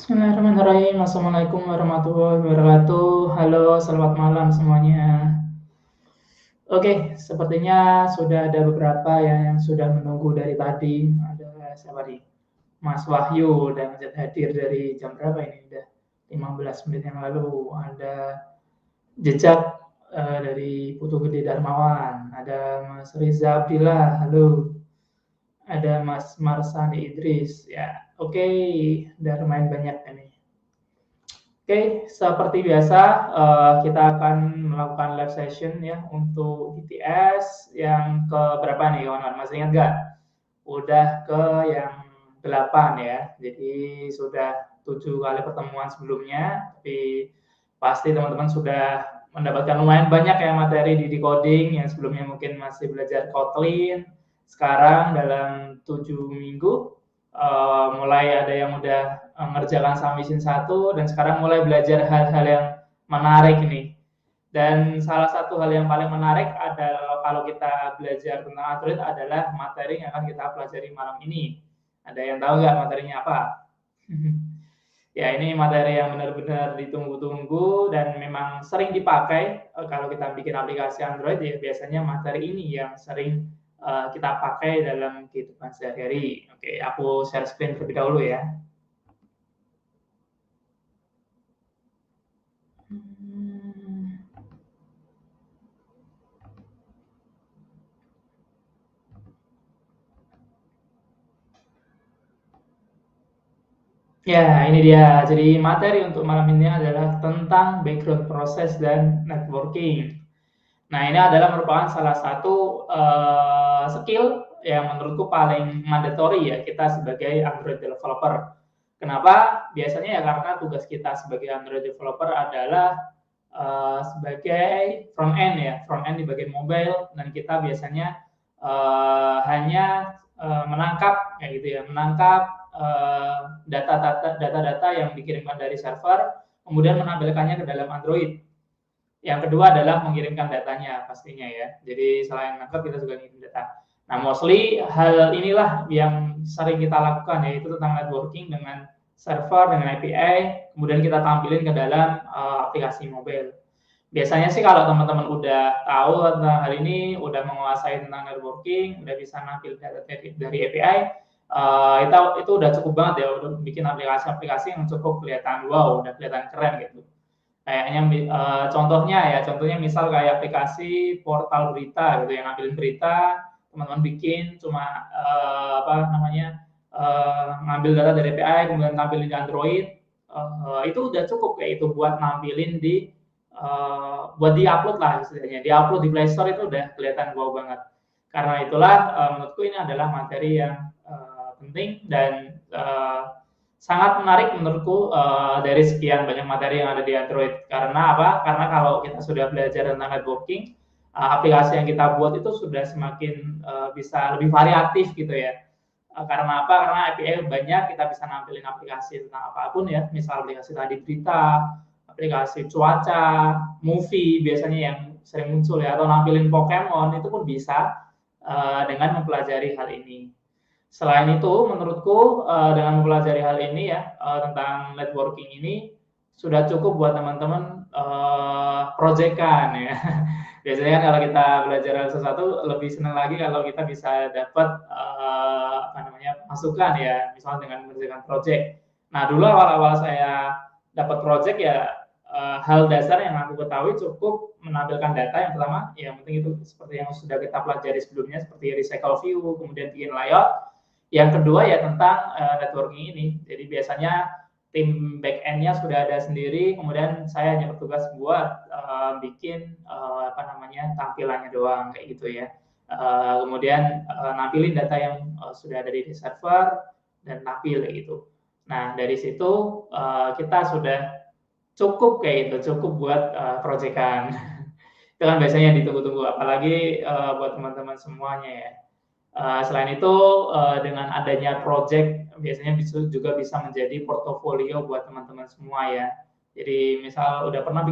Bismillahirrahmanirrahim. Assalamualaikum warahmatullahi wabarakatuh. Halo, selamat malam semuanya. Oke, sepertinya sudah ada beberapa yang sudah menunggu dari tadi. Ada siapa nih? Mas Wahyu dan hadir dari jam berapa ini? Udah 15 menit yang lalu. Ada jejak dari Putu Gede Darmawan. Ada Mas Riza Abdillah. Halo. Ada Mas Marsani Idris. Ya, oke. Udah lumayan banyak ini. Oke, seperti biasa kita akan melakukan live session ya untuk BTS yang ke berapa nih kawan-kawan? Masih ingat nggak? Udah ke yang 8 ya. Jadi sudah 7 kali pertemuan sebelumnya, tapi pasti teman-teman sudah mendapatkan lumayan banyak ya materi di decoding yang sebelumnya mungkin masih belajar Kotlin. Sekarang dalam 7 minggu mulai ada yang udah mengerjakan submission 1 dan sekarang mulai belajar hal-hal yang menarik nih. Dan salah satu hal yang paling menarik adalah kalau kita belajar tentang Android adalah materi yang akan kita pelajari malam ini. Ada yang tahu nggak materinya apa? Ya, ini materi yang benar-benar ditunggu-tunggu dan memang sering dipakai kalau kita bikin aplikasi Android ya biasanya materi ini yang sering kita pakai dalam kehidupan sehari-hari. Oke, aku share screen terlebih dahulu ya. Ya, ini dia. Jadi materi untuk malam ini adalah tentang background process dan networking. Nah, ini adalah merupakan salah satu skill yang menurutku paling mandatory ya kita sebagai Android developer. Kenapa? Biasanya ya karena tugas kita sebagai Android developer adalah sebagai front end ya, front end di bagian mobile dan kita biasanya hanya menangkap kayak gitu ya, menangkap data-data yang dikirimkan dari server, kemudian menampilkannya ke dalam Android. Yang kedua adalah mengirimkan datanya pastinya ya. Jadi selain nangkep kita juga ngirim data. Nah, mostly hal inilah yang sering kita lakukan yaitu tentang networking dengan server, dengan API, kemudian kita tampilin ke dalam aplikasi mobile. Biasanya sih kalau teman-teman udah tahu tentang hal ini, udah menguasai tentang networking, udah bisa nampil data dari API, itu udah cukup banget ya, udah bikin aplikasi-aplikasi yang cukup kelihatan wow, udah kelihatan keren gitu. Kayaknya contohnya misal kayak aplikasi portal berita gitu yang nampilin berita, teman-teman bikin cuma apa namanya ngambil data dari API kemudian tampilin di Android, itu udah cukup kayak itu buat nampilin di buat di-upload lah istilahnya. Di-upload di Play Store itu udah kelihatan wow banget. Karena itulah menurutku ini adalah materi yang penting dan sangat menarik menurutku dari sekian banyak materi yang ada di Android. Karena apa? Karena kalau kita sudah belajar tentang networking, aplikasi yang kita buat itu sudah semakin bisa lebih variatif gitu ya. Karena apa? Karena API banyak, kita bisa nampilin aplikasi tentang apapun ya. Misal aplikasi tadi berita, aplikasi cuaca, movie biasanya yang sering muncul ya, atau nampilin Pokemon itu pun bisa dengan mempelajari hal ini. Selain itu, menurutku dengan mempelajari hal ini ya tentang networking ini sudah cukup buat teman-teman proyekan ya. Biasanya kan kalau kita belajar sesuatu lebih senang lagi kalau kita bisa dapat apa namanya masukan ya, misalnya dengan mengerjakan project. Nah dulu awal-awal saya dapat project ya hal dasar yang aku ketahui cukup menampilkan data yang pertama, yang penting itu seperti yang sudah kita pelajari sebelumnya seperti recycle view, kemudian bikin layout. Yang kedua ya tentang networking ini. Jadi biasanya tim back end-nya sudah ada sendiri, kemudian saya hanya bertugas buat bikin apa namanya tampilannya doang kayak gitu ya. Kemudian nampilin data yang sudah ada di server dan tampil kayak gitu. Nah dari situ kita sudah cukup kayak gitu, cukup buat proyekan. Itu kan biasanya ditunggu-tunggu, apalagi buat teman-teman semuanya ya. Selain itu dengan adanya project biasanya juga bisa menjadi portofolio buat teman-teman semua ya. Jadi misal udah pernah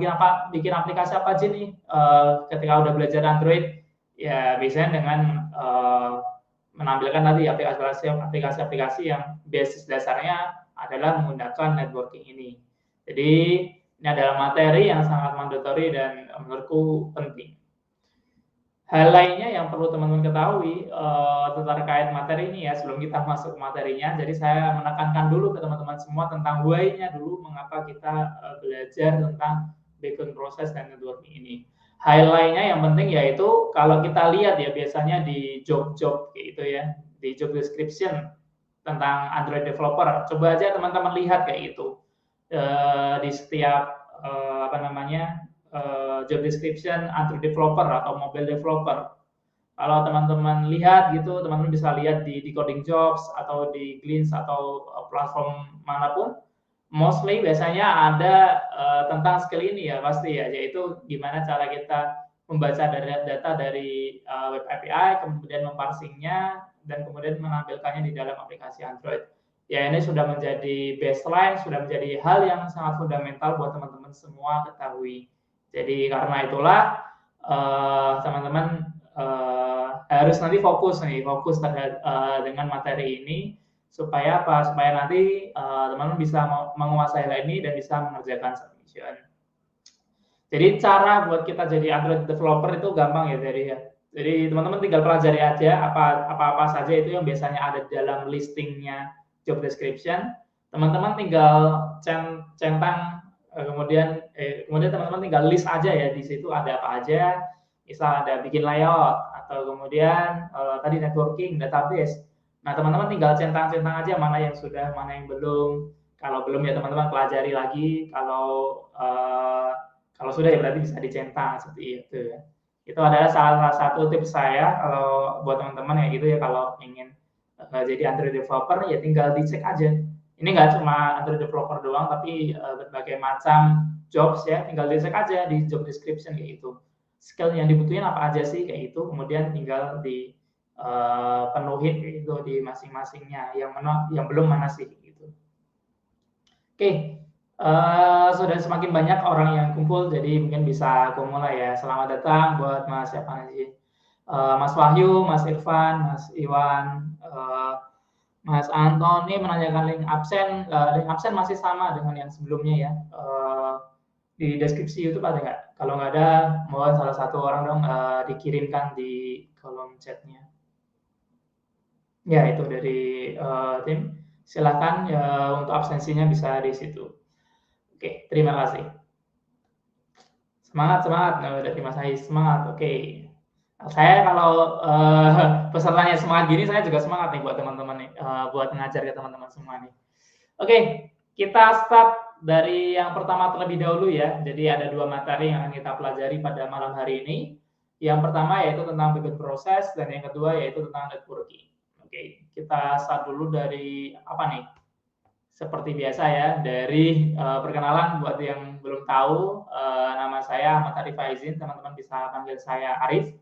bikin aplikasi apa aja nih ketika udah belajar Android ya biasanya dengan menampilkan tadi aplikasi-aplikasi yang basis dasarnya adalah menggunakan networking ini. Jadi ini adalah materi yang sangat mandatory dan menurutku penting. Hal lainnya yang perlu teman-teman ketahui terkait materi ini ya, sebelum kita masuk ke materinya, jadi saya menekankan dulu ke teman-teman semua tentang why-nya dulu, mengapa kita belajar tentang background proses dan networking ini. Hal lainnya yang penting yaitu kalau kita lihat ya biasanya di job-job gitu ya, di job description tentang Android developer, coba aja teman-teman lihat kayak gitu di setiap job description Android developer atau mobile developer. Kalau teman-teman lihat gitu, teman-teman bisa lihat di Coding Jobs atau di Glints atau platform manapun, mostly biasanya ada tentang skill ini ya pasti ya, yaitu gimana cara kita membaca data dari web API, kemudian memparsingnya, dan kemudian menampilkannya di dalam aplikasi Android. Ya ini sudah menjadi baseline, sudah menjadi hal yang sangat fundamental buat teman-teman semua ketahui. Jadi karena itulah teman-teman harus nanti fokus dengan materi ini supaya apa? Supaya nanti teman-teman bisa menguasai hal ini dan bisa mengerjakan submission. Jadi cara buat kita jadi Android developer itu gampang ya Jadi teman-teman tinggal pelajari aja apa saja itu yang biasanya ada di dalam listingnya job description. Teman-teman tinggal centang kemudian teman-teman tinggal list aja ya, di situ ada apa aja, misal ada bikin layout atau kemudian tadi networking, database. Nah teman-teman tinggal centang-centang aja mana yang sudah, mana yang belum. Kalau belum ya teman-teman pelajari lagi, kalau sudah ya berarti bisa dicentang seperti itu ya. Itu adalah salah satu tips saya kalau buat teman-teman ya gitu ya, kalau ingin jadi Android developer ya tinggal dicek aja. Ini nggak cuma Android developer doang, tapi berbagai macam jobs ya, tinggal dicek aja di job description kayak gitu. Skill yang dibutuhin apa aja sih kayak gitu, kemudian tinggal dipenuhin kayak gitu di masing-masingnya. Yang belum mana sih gitu. Oke. Sudah semakin banyak orang yang kumpul, jadi mungkin bisa aku mulai ya. Selamat datang buat Mas siapa sih? Mas Wahyu, Mas Irfan, Mas Iwan, Mas Antoni menanyakan link absen. Link absen masih sama dengan yang sebelumnya ya. Di deskripsi YouTube ada nggak? Kalau nggak ada, mohon salah satu orang dong dikirimkan di kolom chatnya. Ya itu dari tim. Silakan ya, untuk absensinya bisa di situ. Oke, terima kasih. Semangat. Nah, dari Mas Ais, semangat. Oke. Saya kalau pesertanya semangat gini, saya juga semangat nih buat teman-teman nih, buat mengajar ke teman-teman semua nih. Oke, kita start dari yang pertama terlebih dahulu ya. Jadi ada 2 materi yang akan kita pelajari pada malam hari ini. Yang pertama yaitu tentang background proses, dan yang kedua yaitu tentang networking. Oke, kita start dulu dari apa nih? Seperti biasa ya, dari perkenalan buat yang belum tahu, nama saya Ahmad Arif Faizin, teman-teman bisa panggil saya Arif.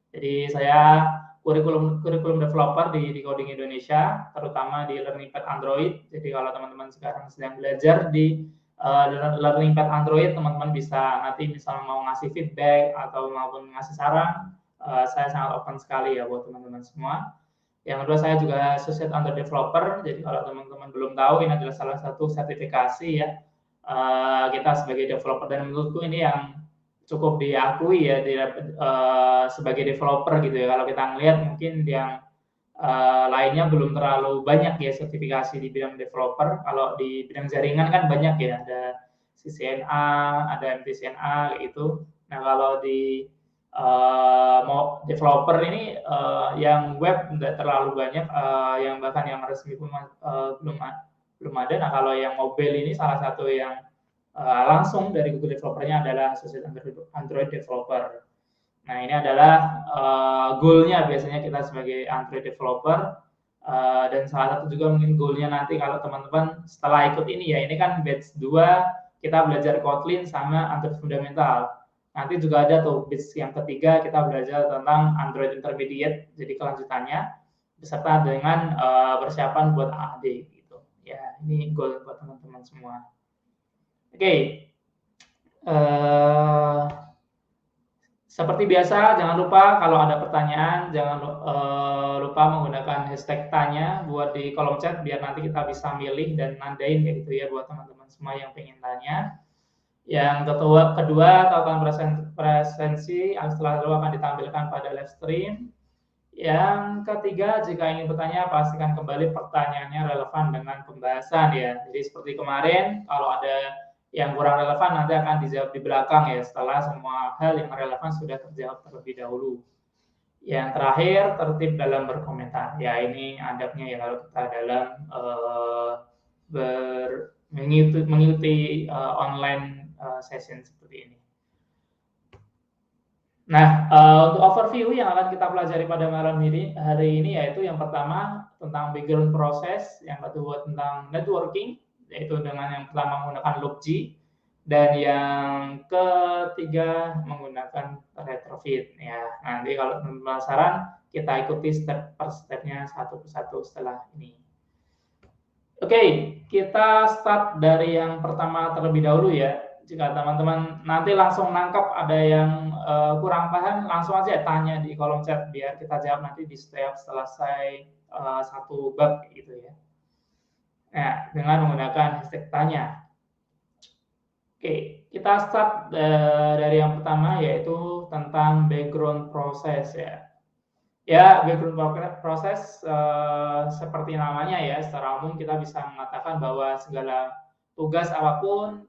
Jadi saya kurikulum developer di Coding Indonesia, terutama di Learning Pad Android. Jadi kalau teman-teman sekarang sedang belajar di Learning Pad Android, teman-teman bisa nanti misalnya mau ngasih feedback atau maupun ngasih saran, saya sangat open sekali ya buat teman-teman semua. Yang kedua, saya juga Associate Android Developer. Jadi kalau teman-teman belum tahu, ini adalah salah satu sertifikasi ya kita sebagai developer, dan menurutku ini yang cukup diakui ya sebagai developer gitu ya. Kalau kita ngelihat mungkin yang lainnya belum terlalu banyak ya sertifikasi di bidang developer. Kalau di bidang jaringan kan banyak ya, ada CCNA, ada MTCNA kayak gitu. Nah kalau di mau developer ini yang web nggak terlalu banyak, yang bahkan yang resmi pun belum ada. Nah kalau yang mobile ini salah satu yang langsung dari Google Developer-nya adalah Associate Android Developer. Nah ini adalah goal-nya biasanya kita sebagai Android Developer, dan salah satu juga mungkin goal-nya nanti kalau teman-teman setelah ikut ini ya, ini kan batch 2 kita belajar Kotlin sama Android Fundamental. Nanti juga ada tuh batch yang ketiga kita belajar tentang Android Intermediate, jadi kelanjutannya beserta dengan persiapan buat AAD gitu. Ya ini goal buat teman-teman semua. Oke. Seperti biasa, jangan lupa kalau ada pertanyaan, jangan lupa menggunakan hashtag tanya buat di kolom chat, biar nanti kita bisa milih dan nandain kayak gitu ya buat teman-teman semua yang pengen tanya. Yang kedua tautan presensi selalu akan ditampilkan pada live stream. Yang ketiga, jika ingin bertanya, pastikan kembali pertanyaannya relevan dengan pembahasan ya. Jadi seperti kemarin, kalau ada yang kurang relevan nanti akan dijawab di belakang ya, setelah semua hal yang relevan sudah terjawab terlebih dahulu. Yang terakhir, tertib dalam berkomentar. Ya, ini adabnya ya kalau kita dalam mengikuti online session seperti ini. Nah, untuk overview yang akan kita pelajari pada malam hari ini yaitu yang pertama tentang background proses, yang kedua tentang networking, yaitu dengan yang pertama menggunakan LoopG, dan yang ketiga menggunakan retrofit. Ya, nanti kalau penasaran kita ikuti step per stepnya satu persatu setelah ini. Oke, kita start dari yang pertama terlebih dahulu ya. Jika teman-teman nanti langsung nangkap ada yang kurang paham, langsung aja tanya di kolom chat biar kita jawab nanti di setiap selesai satu bab gitu ya. Nah, dengan menggunakan hashtag tanya. Oke, kita start dari yang pertama yaitu tentang background proses ya. Ya, background proses seperti namanya ya, secara umum kita bisa mengatakan bahwa segala tugas apapun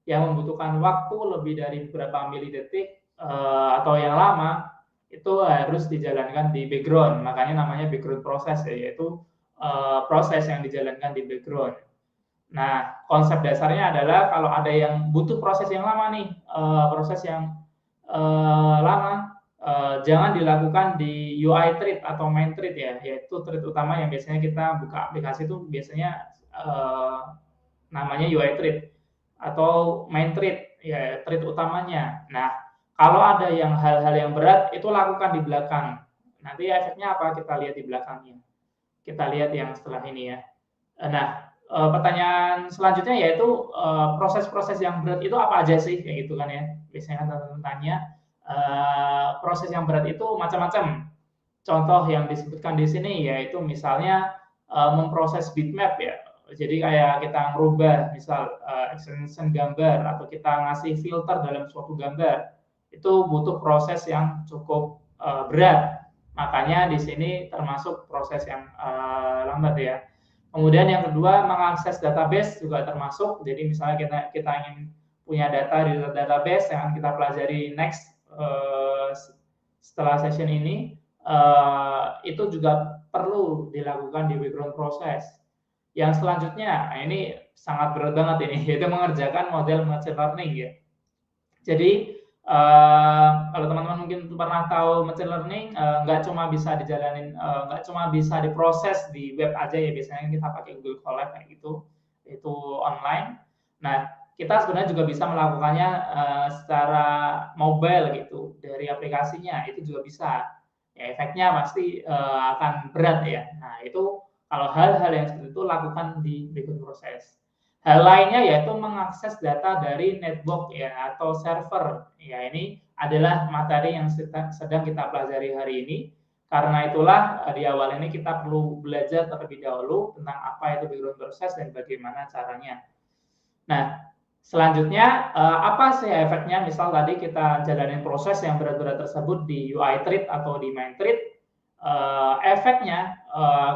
yang membutuhkan waktu lebih dari beberapa milidetik atau yang lama itu harus dijalankan di background. Makanya namanya background proses ya, yaitu proses yang dijalankan di background. Nah, konsep dasarnya adalah kalau ada yang butuh proses yang lama nih, proses yang lama, jangan dilakukan di UI thread atau main thread ya, yaitu thread utama yang biasanya kita buka aplikasi itu biasanya namanya UI thread atau main thread ya, thread utamanya. Nah, kalau ada yang hal-hal yang berat itu lakukan di belakang. Nanti efeknya apa kita lihat di belakangnya. Kita lihat yang setelah ini ya. Nah, pertanyaan selanjutnya yaitu proses-proses yang berat itu apa aja sih kayak gitu kan ya. Biasanya kan teman-teman tanya proses yang berat itu macam-macam. Contoh yang disebutkan di sini yaitu misalnya memproses bitmap ya. Jadi kayak kita merubah misal extension gambar atau kita ngasih filter dalam suatu gambar. Itu butuh proses yang cukup berat. Makanya di sini termasuk proses yang lambat ya. Kemudian yang kedua, mengakses database juga termasuk. Jadi misalnya kita ingin punya data di database yang akan kita pelajari next setelah session ini, itu juga perlu dilakukan di background proses. Yang selanjutnya, nah ini sangat berat banget ini, yaitu mengerjakan model machine learning ya. Jadi kalau teman-teman mungkin pernah tahu machine learning, nggak cuma bisa dijalanin, nggak cuma bisa diproses di web aja ya, biasanya kita pakai Google Colab kayak gitu, itu online. Nah, kita sebenarnya juga bisa melakukannya secara mobile gitu, dari aplikasinya, itu juga bisa. Ya, efeknya pasti akan berat ya. Nah, itu kalau hal-hal yang seperti itu lakukan di background proses. Hal lainnya yaitu mengakses data dari network ya atau server. Ya, ini adalah materi yang sedang kita pelajari hari ini. Karena itulah di awal ini kita perlu belajar terlebih dahulu tentang apa itu background proses dan bagaimana caranya. Nah, selanjutnya apa sih efeknya? Misal tadi kita jalanin proses yang berat-berat tersebut di UI thread atau di main thread. Efeknya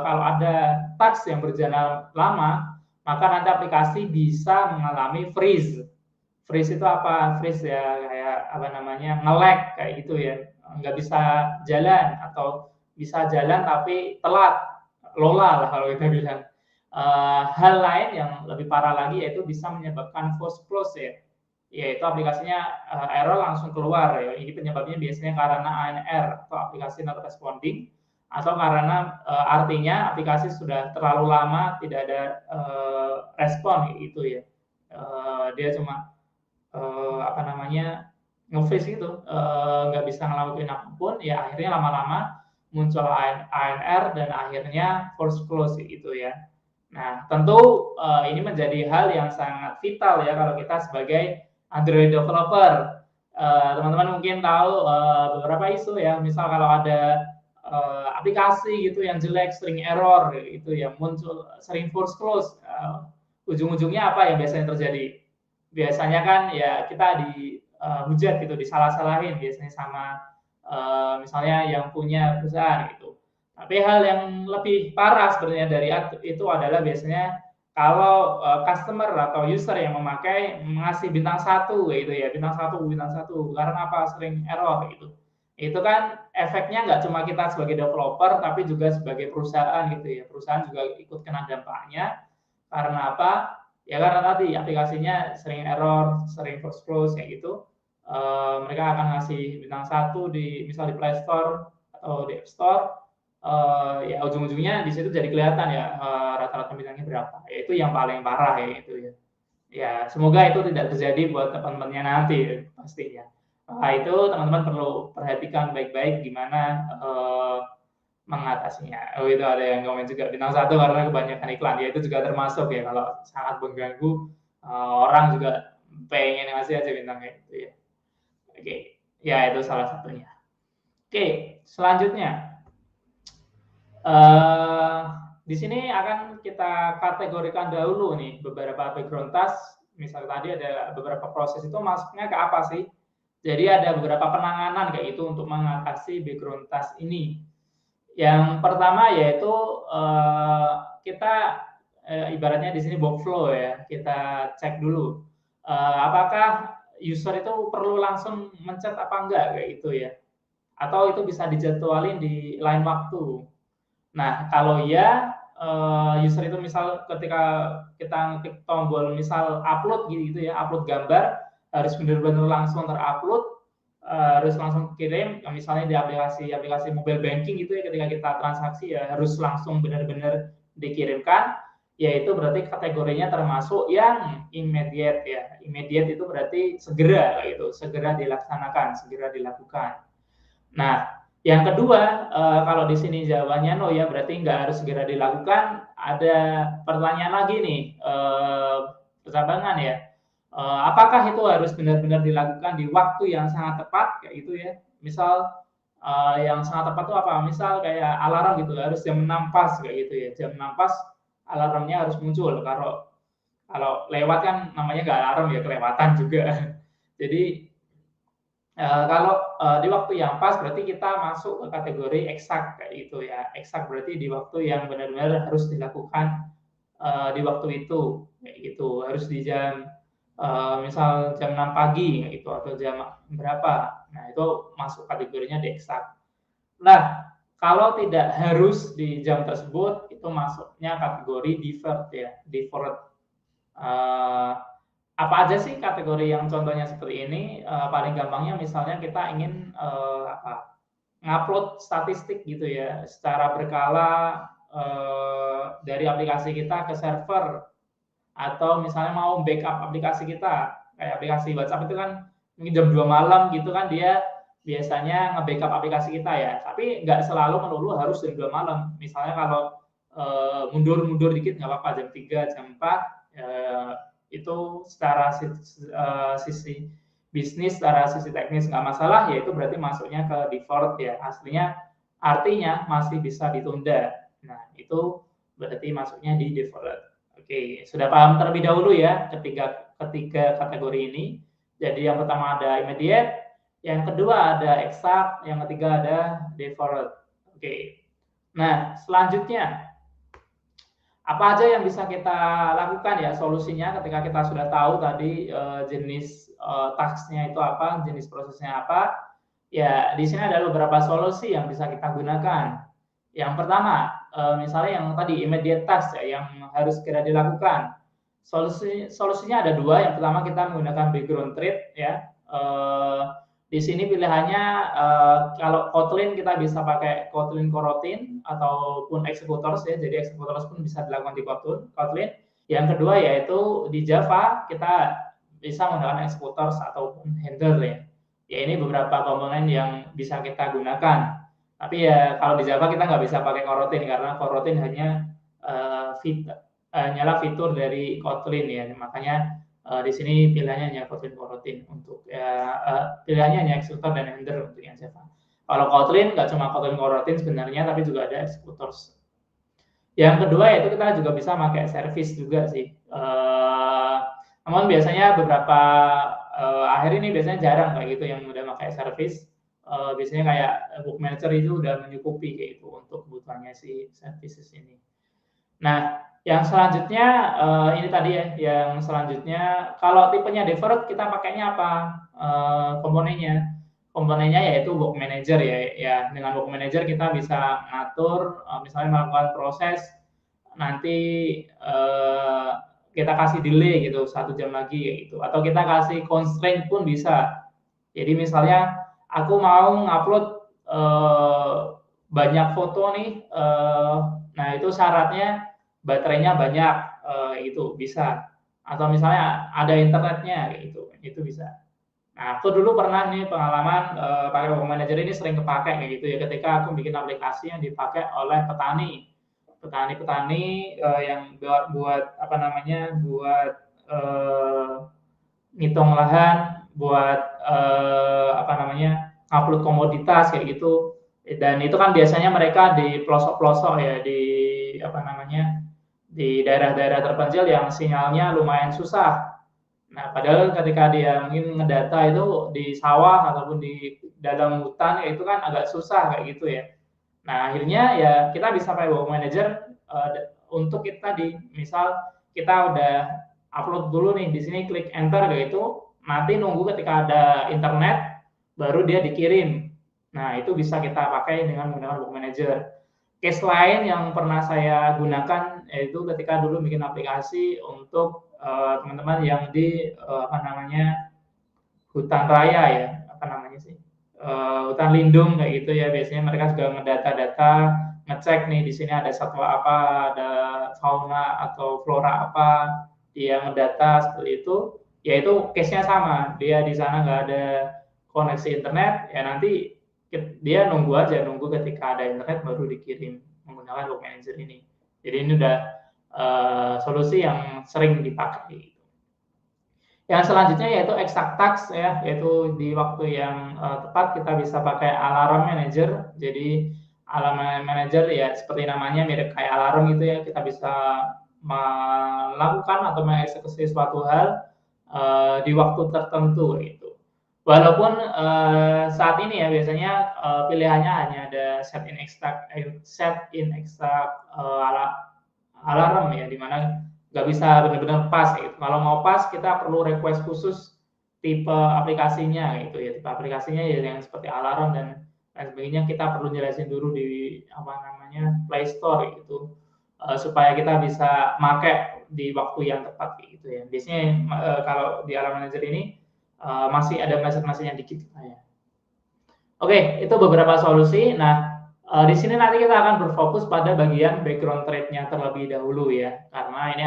kalau ada task yang berjalan lama, maka nanti aplikasi bisa mengalami freeze. Freeze itu apa? Freeze ya kayak apa namanya, nge-lag kayak gitu ya, nggak bisa jalan atau bisa jalan tapi telat, lola lah kalau kita bilang. Hal lain yang lebih parah lagi yaitu bisa menyebabkan false close ya, yaitu aplikasinya error langsung keluar ya. Ini penyebabnya biasanya karena ANR atau aplikasi not responding, atau karena artinya aplikasi sudah terlalu lama tidak ada respon gitu ya. Dia cuma apa namanya, nge-freeze gitu, nggak bisa ngelakuin apapun ya, akhirnya lama-lama muncul ANR dan akhirnya force close gitu ya. Nah, tentu ini menjadi hal yang sangat vital ya kalau kita sebagai Android developer. teman-teman mungkin tahu beberapa isu ya, misal kalau ada aplikasi gitu yang jelek, sering error gitu ya, muncul sering force close, ujung-ujungnya apa yang biasanya terjadi? Biasanya kan ya kita dihujat gitu, disalah-salahin biasanya sama misalnya yang punya perusahaan gitu. Tapi hal yang lebih parah sebenarnya dari itu adalah biasanya kalau customer atau user yang memakai mengasih bintang 1 gitu ya, bintang 1 bintang 1 karena apa? Sering error gitu. Itu kan efeknya nggak cuma kita sebagai developer, tapi juga sebagai perusahaan gitu ya. Perusahaan juga ikut kena dampaknya karena apa? Ya karena tadi aplikasinya sering error, sering force close kayak gitu. Mereka akan ngasih bintang 1 misal di Play Store atau di App Store. Ya ujung-ujungnya di situ jadi kelihatan ya rata-rata bintangnya berapa. Ya itu yang paling parah ya itu ya. Ya semoga itu tidak terjadi buat teman-temannya nanti pastinya. Nah, itu teman-teman perlu perhatikan baik-baik gimana mengatasinya. Oh itu ada yang komen juga bintang 1 karena kebanyakan iklan. Ya itu juga termasuk ya kalau sangat mengganggu orang juga pengen ngasih aja bintangnya gitu ya. Oke, ya itu salah satunya. Oke, selanjutnya di sini akan kita kategorikan dahulu nih beberapa background task. Misal tadi ada beberapa proses itu masuknya ke apa sih? Jadi ada beberapa penanganan kayak itu untuk mengatasi background task ini. Yang pertama yaitu kita ibaratnya di sini workflow ya. Kita cek dulu apakah user itu perlu langsung mencet apa enggak kayak gitu ya. Atau itu bisa dijadwalin di lain waktu. Nah, kalau ya user itu misal ketika kita ngeklik tombol misal upload gitu ya, upload gambar harus benar-benar langsung terupload, harus langsung kirim, misalnya di aplikasi mobile banking gitu ya, ketika kita transaksi ya harus langsung benar-benar dikirimkan, ya itu berarti kategorinya termasuk yang immediate ya. Immediate itu berarti segera gitu, segera dilaksanakan, segera dilakukan. Nah, yang kedua, kalau di sini jawabannya no ya, berarti nggak harus segera dilakukan. Ada pertanyaan lagi nih, percabangan ya. Apakah itu harus benar-benar dilakukan di waktu yang sangat tepat kayak gitu ya? Misal yang sangat tepat itu apa? Misal kayak alarm gitu, harus jam 6 pas kayak gitu ya. Jam 6 pas alarmnya harus muncul. Kalau kalau lewat kan namanya nggak alarm ya, kelewatan juga. Jadi kalau di waktu yang pas berarti kita masuk ke kategori eksak kayak gitu ya. Eksak berarti di waktu yang benar-benar harus dilakukan di waktu itu kayak gitu. Harus di jam misal jam 6 pagi kayak gitu atau jam berapa. Nah, itu masuk kategorinya di eksak. Nah, kalau tidak harus di jam tersebut itu masuknya kategori deferred ya, deferred. Apa aja sih kategori yang contohnya seperti ini? Paling gampangnya misalnya kita ingin ngupload statistik gitu ya, secara berkala dari aplikasi kita ke server, atau misalnya mau backup aplikasi kita, kayak aplikasi WhatsApp itu kan mungkin jam 2 malam gitu kan dia biasanya nge-backup aplikasi kita ya, tapi nggak selalu melulu harus jam 2 malam. Misalnya kalau mundur-mundur dikit nggak apa-apa, jam 3, jam 4, itu secara sisi bisnis, secara sisi teknis nggak masalah, ya itu berarti masuknya ke default ya. Aslinya artinya masih bisa ditunda. Nah, itu berarti masuknya di default. Oke, sudah paham terlebih dahulu ya ketiga kategori ini. Jadi yang pertama ada immediate, yang kedua ada exact, yang ketiga ada default. Oke. Nah, selanjutnya apa aja yang bisa kita lakukan ya solusinya ketika kita sudah tahu tadi jenis tasknya itu apa, jenis prosesnya apa. Ya, di sini ada beberapa solusi yang bisa kita gunakan. Yang pertama, misalnya yang tadi immediate task ya, yang harus segera dilakukan. Solusinya ada dua. Yang pertama kita menggunakan background thread ya. Di sini pilihannya kalau Kotlin kita bisa pakai Kotlin coroutine ataupun executors ya. Jadi executors pun bisa dilakukan di Kotlin. Yang kedua yaitu di Java kita bisa menggunakan executors ataupun handler ya. Ya ini beberapa komponen yang bisa kita gunakan. Tapi ya kalau di Java kita nggak bisa pakai coroutine karena coroutine hanya hanyalah fitur dari Kotlin ya. Makanya Di sini pilihannya hanya Kotlin Coroutine untuk pilihannya hanya executor dan handler untuk yang Java. Kalau Kotlin nggak cuma Kotlin Coroutine sebenarnya, tapi juga ada executors. Yang kedua yaitu kita juga bisa pakai service juga sih. Namun biasanya beberapa akhir ini biasanya jarang kayak gitu yang udah pakai service. Biasanya kayak book manager itu udah menyukupi kayak itu untuk kebutuhannya si services ini. Nah, yang selanjutnya ini tadi ya, yang selanjutnya kalau tipenya default kita pakainya apa komponennya? Komponennya yaitu book manager ya. Dengan book manager kita bisa ngatur misalnya melakukan proses nanti kita kasih delay gitu 1 jam lagi gitu, atau kita kasih constraint pun bisa. Jadi misalnya aku mau ngupload banyak foto nih, nah itu syaratnya baterainya banyak, itu bisa. Atau misalnya ada internetnya gitu, itu bisa. Nah, aku dulu pernah nih pengalaman pakai Book Manager ini sering kepake kayak gitu ya, ketika aku bikin aplikasi yang dipakai oleh petani. Petani-petani yang buat apa namanya, buat ngitung lahan, buat apa namanya, upload komoditas kayak gitu. Dan itu kan biasanya mereka di pelosok-pelosok ya, di apa namanya, di daerah-daerah terpencil yang sinyalnya lumayan susah. Nah, padahal ketika dia mungkin ngedata itu di sawah ataupun di dalam hutan ya itu kan agak susah kayak gitu ya. Nah, akhirnya ya kita bisa pakai Book Manager untuk kita di misal kita udah upload dulu nih di sini klik enter kayak itu, nanti nunggu ketika ada internet baru dia dikirim. Nah, itu bisa kita pakai dengan menggunakan Book Manager. Case lain yang pernah saya gunakan yaitu ketika dulu bikin aplikasi untuk teman-teman yang di apa namanya hutan raya ya, apa namanya sih, hutan lindung kayak gitu ya. Biasanya mereka juga ngedata-data, ngecek nih di sini ada satwa apa, ada fauna atau flora apa, dia ngedata seperti itu. Ya itu case-nya sama, dia di sana nggak ada koneksi internet, ya nanti dia nunggu ketika ada internet baru dikirim menggunakan Book Manager ini. Jadi ini udah solusi yang sering dipakai. Yang selanjutnya yaitu exact task ya, yaitu di waktu yang tepat kita bisa pakai alarm manager. Jadi alarm manager ya seperti namanya mirip kayak alarm gitu ya, kita bisa melakukan atau mengeksekusi suatu hal di waktu tertentu gitu. Walaupun saat ini ya biasanya pilihannya hanya ada set in exact alarm ya, di mana nggak bisa benar-benar pas gitu. Kalau mau pas kita perlu request khusus tipe aplikasinya gitu ya. Tipe aplikasinya ya yang seperti alarm dan lain sebagainya kita perlu jelasin dulu di apa namanya Play Store gitu supaya kita bisa make di waktu yang tepat gitu ya. Biasanya kalau di Alarm Manager ini masih ada message-message yang dikit ya. Oke, itu beberapa solusi. Nah, di sini nanti kita akan berfokus pada bagian background thread-nya terlebih dahulu ya, karena ini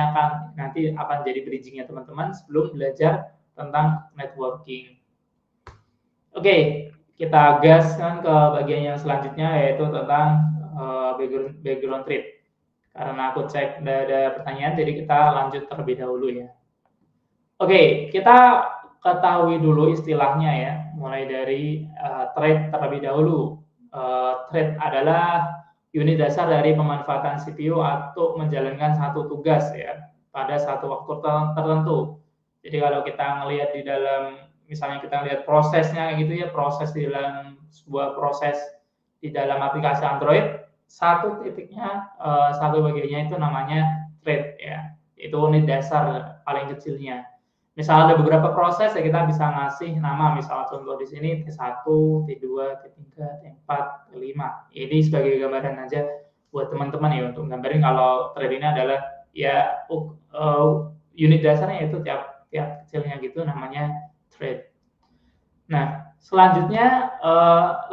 nanti akan jadi bridging-nya teman-teman sebelum belajar tentang networking. Oke, kita gaskan ke bagian yang selanjutnya yaitu tentang background thread. Karena aku cek ada pertanyaan, jadi kita lanjut terlebih dahulu ya. Oke, kita ketahui dulu istilahnya ya, mulai dari thread terlebih dahulu. Thread adalah unit dasar dari pemanfaatan CPU untuk menjalankan satu tugas ya pada satu waktu tertentu. Jadi kalau kita ngelihat di dalam, misalnya kita lihat prosesnya gitu ya, proses di dalam sebuah proses di dalam aplikasi Android, satu titiknya, satu bagiannya itu namanya thread ya, itu unit dasar paling kecilnya. Misal ada beberapa proses ya kita bisa ngasih nama, misal contoh di sini T1, T2, T3, T4, T5. Ini sebagai gambaran aja buat teman-teman ya untuk gambarin kalau thread ini adalah ya unit dasarnya itu tiap kecilnya gitu namanya thread. Nah, selanjutnya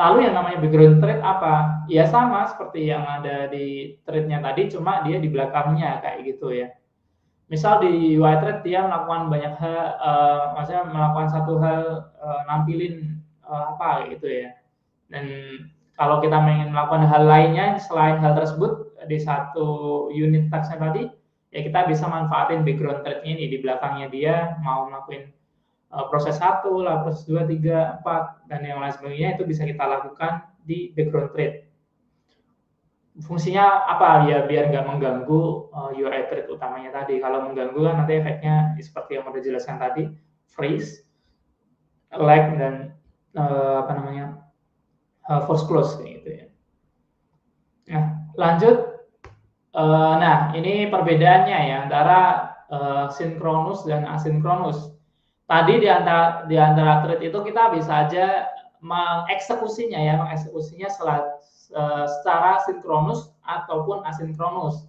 lalu yang namanya background thread apa? Ya sama seperti yang ada di thread-nya tadi, cuma dia di belakangnya kayak gitu ya. Misal di white thread dia melakukan banyak hal, maksudnya melakukan satu hal nampilin apa gitu ya. Dan kalau kita ingin melakukan hal lainnya selain hal tersebut di satu unit task-nya tadi, ya kita bisa manfaatin background thread ini di belakangnya dia mau ngelakuin proses 1, lah proses 2, 3, 4 dan yang lain sebagainya itu bisa kita lakukan di background thread. Fungsinya apa ya, biar nggak mengganggu UI thread utamanya tadi. Kalau mengganggu kan nanti efeknya seperti yang udah dijelaskan tadi, freeze, lag dan force close kayak gitu ya. Nah, lanjut. Nah, ini perbedaannya ya antara sinkronus dan asinkronus. Tadi di antara thread itu kita bisa aja mengeksekusinya secara sinkronus ataupun asinkronus.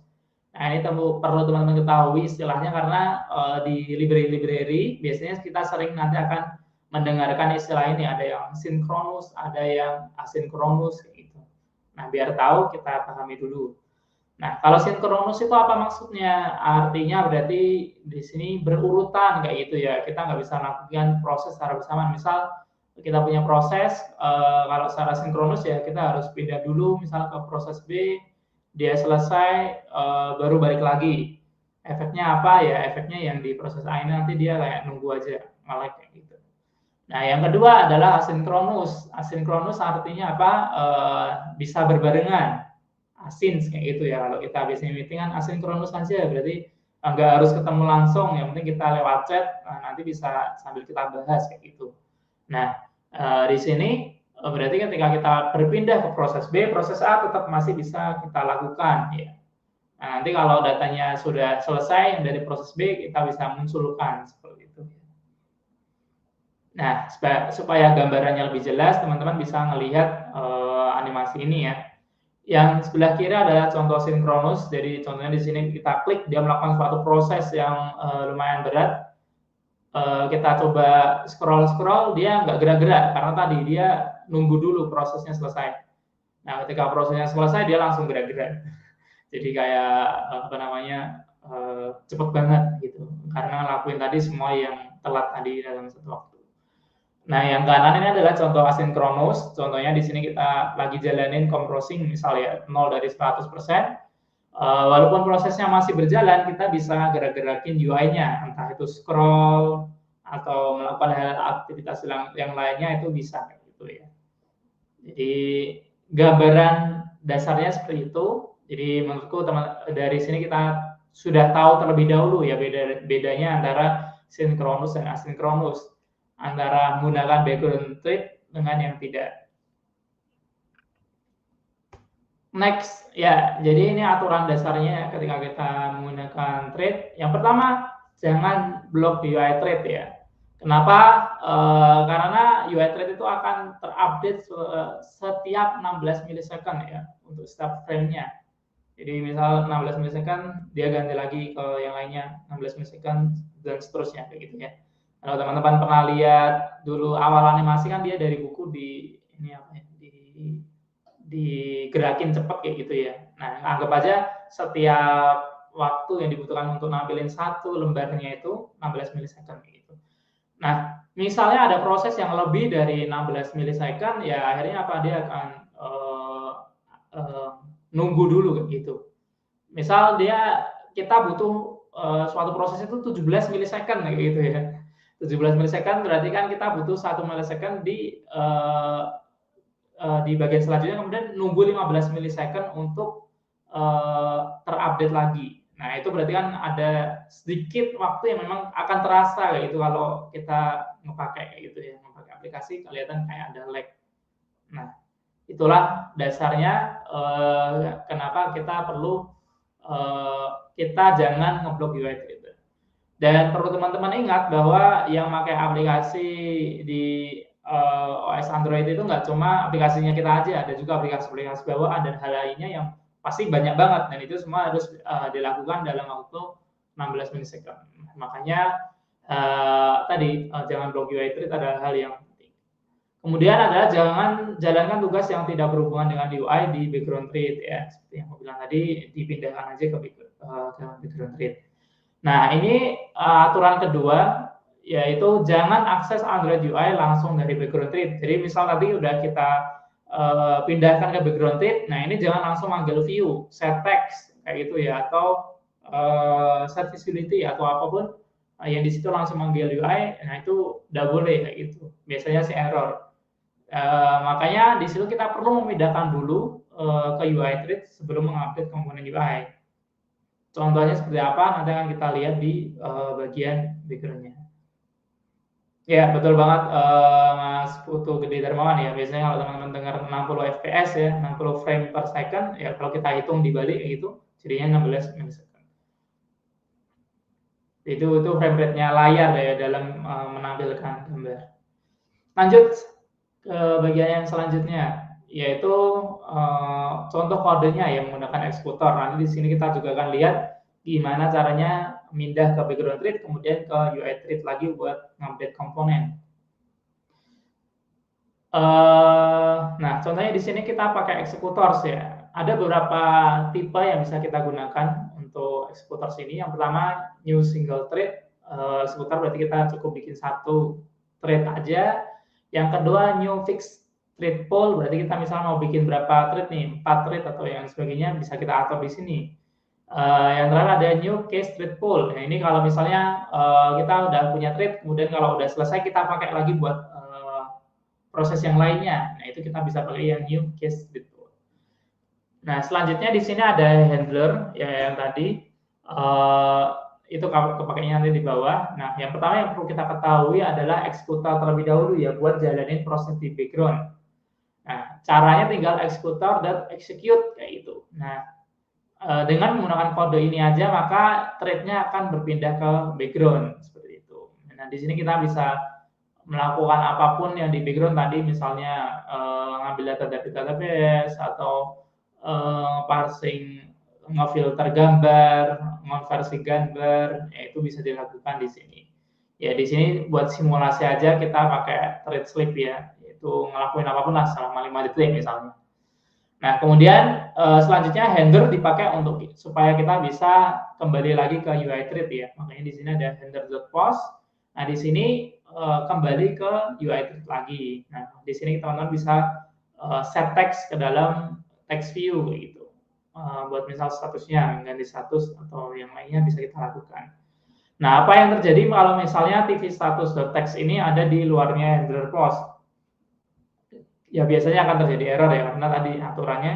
Nah, ini perlu teman-teman ketahui istilahnya karena di library biasanya kita sering nanti akan mendengarkan istilah ini, ada yang sinkronus, ada yang asinkronus gitu. Nah, biar tahu kita pahami dulu. Nah, kalau sinkronus itu apa maksudnya? Artinya berarti di sini berurutan kayak gitu ya. Kita nggak bisa lakukan proses secara bersamaan. Misal kita punya proses, kalau secara sinkronus ya kita harus pindah dulu misal ke proses B, dia selesai, baru balik lagi. Efeknya apa ya? Efeknya yang di proses A ini nanti dia kayak nunggu aja, nge-lag kayak gitu. Nah, yang kedua adalah asinkronus. Asinkronus artinya apa? Bisa berbarengan. Asins kayak gitu ya. Kalau kita biasanya meeting kan asinkronus aja, berarti nggak harus ketemu langsung, yang penting kita lewat chat, nanti bisa sambil kita bahas kayak gitu. Nah, di sini berarti ketika kita berpindah ke proses B, proses A tetap masih bisa kita lakukan ya. Nah, nanti kalau datanya sudah selesai dari proses B, kita bisa munculkan seperti itu. Nah, supaya gambarannya lebih jelas, teman-teman bisa melihat animasi ini ya. Yang sebelah kiri adalah contoh sinkronus. Jadi contohnya di sini kita klik, dia melakukan suatu proses yang lumayan berat. Kita coba scroll, dia nggak gerak-gerak karena tadi dia nunggu dulu prosesnya selesai. Nah, ketika prosesnya selesai, dia langsung gerak-gerak. Jadi kayak cepet banget gitu. Karena lakuin tadi semua yang telat tadi dalam satu waktu. Nah, yang kanan ini adalah contoh asinkronus. Contohnya di sini kita lagi jalanin compressing misalnya 0 dari 100%. Walaupun prosesnya masih berjalan, kita bisa gerak-gerakin UI-nya, entah itu scroll atau melakukan hal aktivitas yang lainnya itu bisa gitu ya. Jadi gambaran dasarnya seperti itu. Jadi menurutku dari sini kita sudah tahu terlebih dahulu ya bedanya antara sinkronus dan asinkronus, antara menggunakan background thread dengan yang tidak. Next, ya, jadi ini aturan dasarnya ketika kita menggunakan thread. Yang pertama, jangan blok UI thread ya. Kenapa? Karena UI thread itu akan terupdate setiap 16 milisecond ya untuk setiap frame-nya. Jadi misal 16 milisecond, dia ganti lagi ke yang lainnya 16 milisecond dan seterusnya kayak gitu ya. Kalau teman-teman pernah lihat dulu awal animasi kan dia dari buku digerakin cepat kayak gitu ya. Nah, anggap aja setiap waktu yang dibutuhkan untuk nampilin satu lembarnya itu 16 milisecond gitu. Nah, misalnya ada proses yang lebih dari 16 milisecond, ya akhirnya apa, dia akan nunggu dulu kayak gitu. Misal kita butuh suatu proses itu 17 milisecond kayak gitu ya. 17 milisecond berarti kan kita butuh 1 milisecond di bagian selanjutnya, kemudian nunggu 15 milisecond untuk terupdate lagi. Nah, itu berarti kan ada sedikit waktu yang memang akan terasa kayak gitu kalau kita ngepakai kayak gitu ya, ngepakai aplikasi, kelihatan kayak ada lag. Nah, itulah dasarnya kenapa kita perlu kita jangan ngeblok UI gitu. Dan perlu teman-teman ingat bahwa yang pakai aplikasi di OS Android itu nggak cuma aplikasinya kita aja, ada juga aplikasi-aplikasi bawaan dan hal lainnya yang pasti banyak banget, dan itu semua harus dilakukan dalam waktu 16 milisecond. Makanya tadi jangan blok UI thread adalah hal yang penting. Kemudian adalah jangan jalankan tugas yang tidak berhubungan dengan UI di background thread ya, seperti yang aku bilang tadi, dipindahkan aja ke background thread. Nah, ini aturan kedua, yaitu jangan akses Android UI langsung dari background thread. Jadi misal tadi udah kita pindahkan ke background thread, nah ini jangan langsung manggil view, set text kayak gitu ya, atau serviceability atau apapun yang di situ langsung manggil UI, nah itu nggak boleh kayak gitu. Biasanya sih error. Makanya di situ kita perlu memindahkan dulu ke UI thread sebelum mengupdate komponen UI. Contohnya seperti apa nanti akan kita lihat di bagian background-nya. Ya, betul banget Mas Putu Gede Darmawan ya. Biasanya kalau teman-teman dengar 60 fps ya, 60 frame per second, ya kalau kita hitung dibalik gitu, jadinya 16 milisecond. Itu frame rate-nya layar ya dalam menampilkan gambar. Lanjut ke bagian yang selanjutnya, yaitu contoh kodenya yang menggunakan eksekutor. Nanti di sini kita juga akan lihat gimana caranya pindah ke background thread, kemudian ke UI thread lagi buat ngupdate komponen. Nah, contohnya di sini kita pakai eksekutor ya. Ada beberapa tipe yang bisa kita gunakan untuk eksekutor sini. Yang pertama, new single thread. Eksekutor berarti kita cukup bikin satu thread aja. Yang kedua, new fixed thread pool. Berarti kita misalnya mau bikin berapa thread nih, 4 thread atau yang sebagainya, bisa kita atur di sini. Yang terakhir ada new case thread pool. Nah, ini kalau misalnya kita udah punya thread, kemudian kalau udah selesai kita pakai lagi buat proses yang lainnya. Nah, itu kita bisa pakai yang new case thread pool. Nah, selanjutnya di sini ada handler ya yang tadi itu kepakainya nanti di bawah. Nah, yang pertama yang perlu kita ketahui adalah eksekutor terlebih dahulu ya buat jalanin proses di background. Nah, caranya tinggal eksekutor dan execute kayak gitu. Nah, dengan menggunakan kode ini aja maka thread-nya akan berpindah ke background seperti itu. Nah, di sini kita bisa melakukan apapun yang di background tadi, misalnya ngambil data dari database atau parsing, ngefilter gambar, konversi gambar, ya itu bisa dilakukan di sini. Ya di sini buat simulasi aja kita pakai thread sleep ya, yaitu ngelakuin apapun lah selama 5 detik misalnya. Nah, kemudian selanjutnya handler dipakai untuk supaya kita bisa kembali lagi ke UI thread ya. Makanya di sini ada handler.post. Nah, di sini kembali ke UI thread lagi. Nah, di sini teman-teman bisa set text ke dalam text view gitu. Buat misal statusnya ganti status atau yang lainnya bisa kita lakukan. Nah, apa yang terjadi kalau misalnya TV status.text ini ada di luarnya handler post? Ya biasanya akan terjadi error ya karena tadi aturannya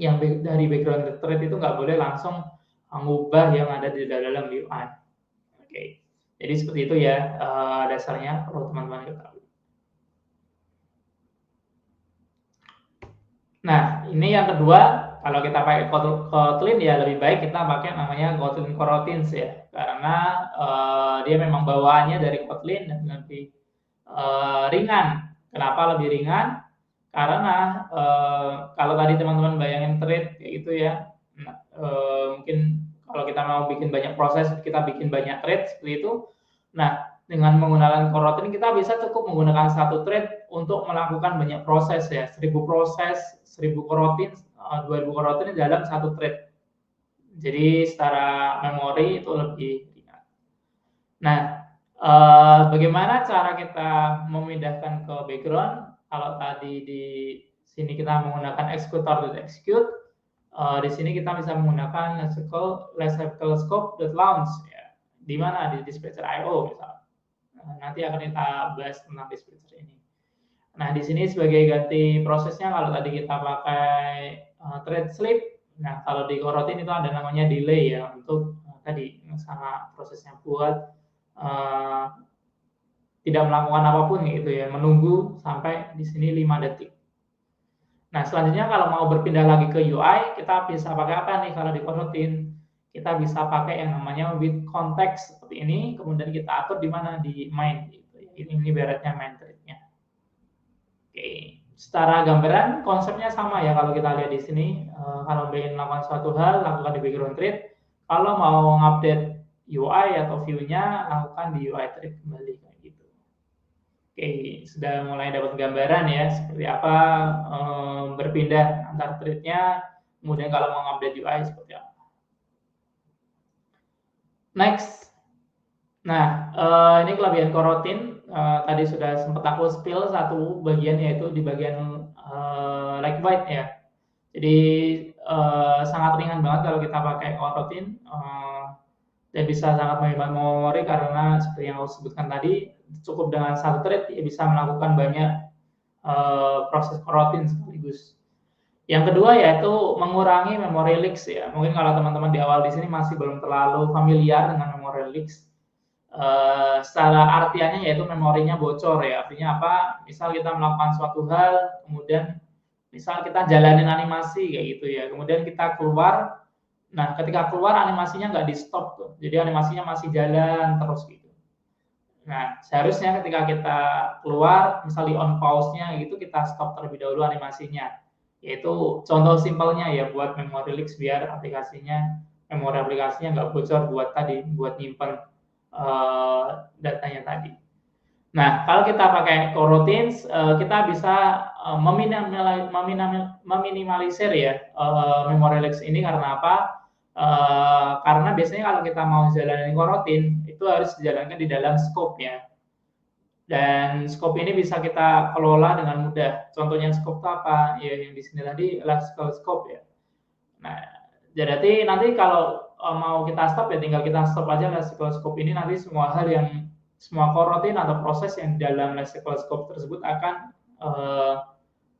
yang dari background thread itu nggak boleh langsung mengubah yang ada di dalam UI. Oke, jadi seperti itu ya dasarnya perlu teman-teman ketahui. Nah, ini yang kedua, kalau kita pakai Kotlin ya lebih baik kita pakai namanya Kotlin Coroutines ya, karena dia memang bawaannya dari Kotlin dan lebih ringan. Kenapa lebih ringan? Karena kalau tadi teman-teman bayangin thread kayak gitu ya, mungkin kalau kita mau bikin banyak proses, kita bikin banyak thread seperti itu. Nah, dengan menggunakan coroutine kita bisa cukup menggunakan satu thread untuk melakukan banyak proses ya, 1000 proses, 1000 coroutine, 2000 coroutine dalam satu thread. Jadi secara memori itu lebih ringan. Nah, bagaimana cara kita memindahkan ke background? Kalau tadi di sini kita menggunakan executor.execute, di sini kita bisa menggunakan lifecycle-scope.launch ya. Di mana di dispatcher.io misalnya. Nanti akan kita bahas tentang dispatcher ini. Nah, di sini sebagai ganti prosesnya kalau tadi kita pakai thread sleep, nah kalau di coroutine itu ada namanya delay ya untuk tadi sama prosesnya buat tidak melakukan apapun gitu ya, menunggu sampai di sini 5 detik. Nah, selanjutnya kalau mau berpindah lagi ke UI, kita bisa pakai apa nih kalau di coroutine? Kita bisa pakai yang namanya with context seperti ini, kemudian kita atur di mana di main gitu. Ini beretnya main thread-nya. Oke, secara gambaran konsepnya sama ya kalau kita lihat di sini. Kalau ingin melakukan suatu hal, lakukan di background thread. Kalau mau update UI atau view-nya, lakukan di UI thread kembali kayak gitu. Oke, sudah mulai dapat gambaran ya seperti apa berpindah antar thread-nya. Kemudian kalau mau update UI seperti apa. Next. Nah, ini kelebihan coroutine. Tadi sudah sempat aku spill satu bagian yaitu di bagian like white ya. Jadi sangat ringan banget kalau kita pakai coroutine, dan bisa sangat menghemat memori karena seperti yang aku sebutkan tadi, cukup dengan satu thread dia bisa melakukan banyak proses coroutine sekaligus. Yang kedua yaitu mengurangi memory leaks ya. Mungkin kalau teman-teman di awal di sini masih belum terlalu familiar dengan memory leaks. Secara artiannya yaitu memorinya bocor ya. Artinya apa? Misal kita melakukan suatu hal, kemudian misal kita jalanin animasi kayak gitu ya. Kemudian kita keluar. Nah, ketika keluar animasinya nggak di stop tuh. Jadi animasinya masih jalan terus gitu. Nah, seharusnya ketika kita keluar, misal di on pause-nya gitu, kita stop terlebih dahulu animasinya. Yaitu contoh simpelnya ya buat memory leaks biar memori aplikasinya nggak bocor buat nyimpen datanya tadi. Nah, kalau kita pakai coroutines, kita bisa meminimalisir ya memory leaks ini karena apa? Karena biasanya kalau kita mau jalanin coroutine itu harus dijalankan di dalam scope ya. Dan scope ini bisa kita kelola dengan mudah. Contohnya scope itu apa? Ya yang di sini tadi lexical scope ya. Nah, jadi nanti kalau mau kita stop ya tinggal kita stop aja lexical scope ini, nanti semua coroutine atau proses yang di dalam lexical scope tersebut akan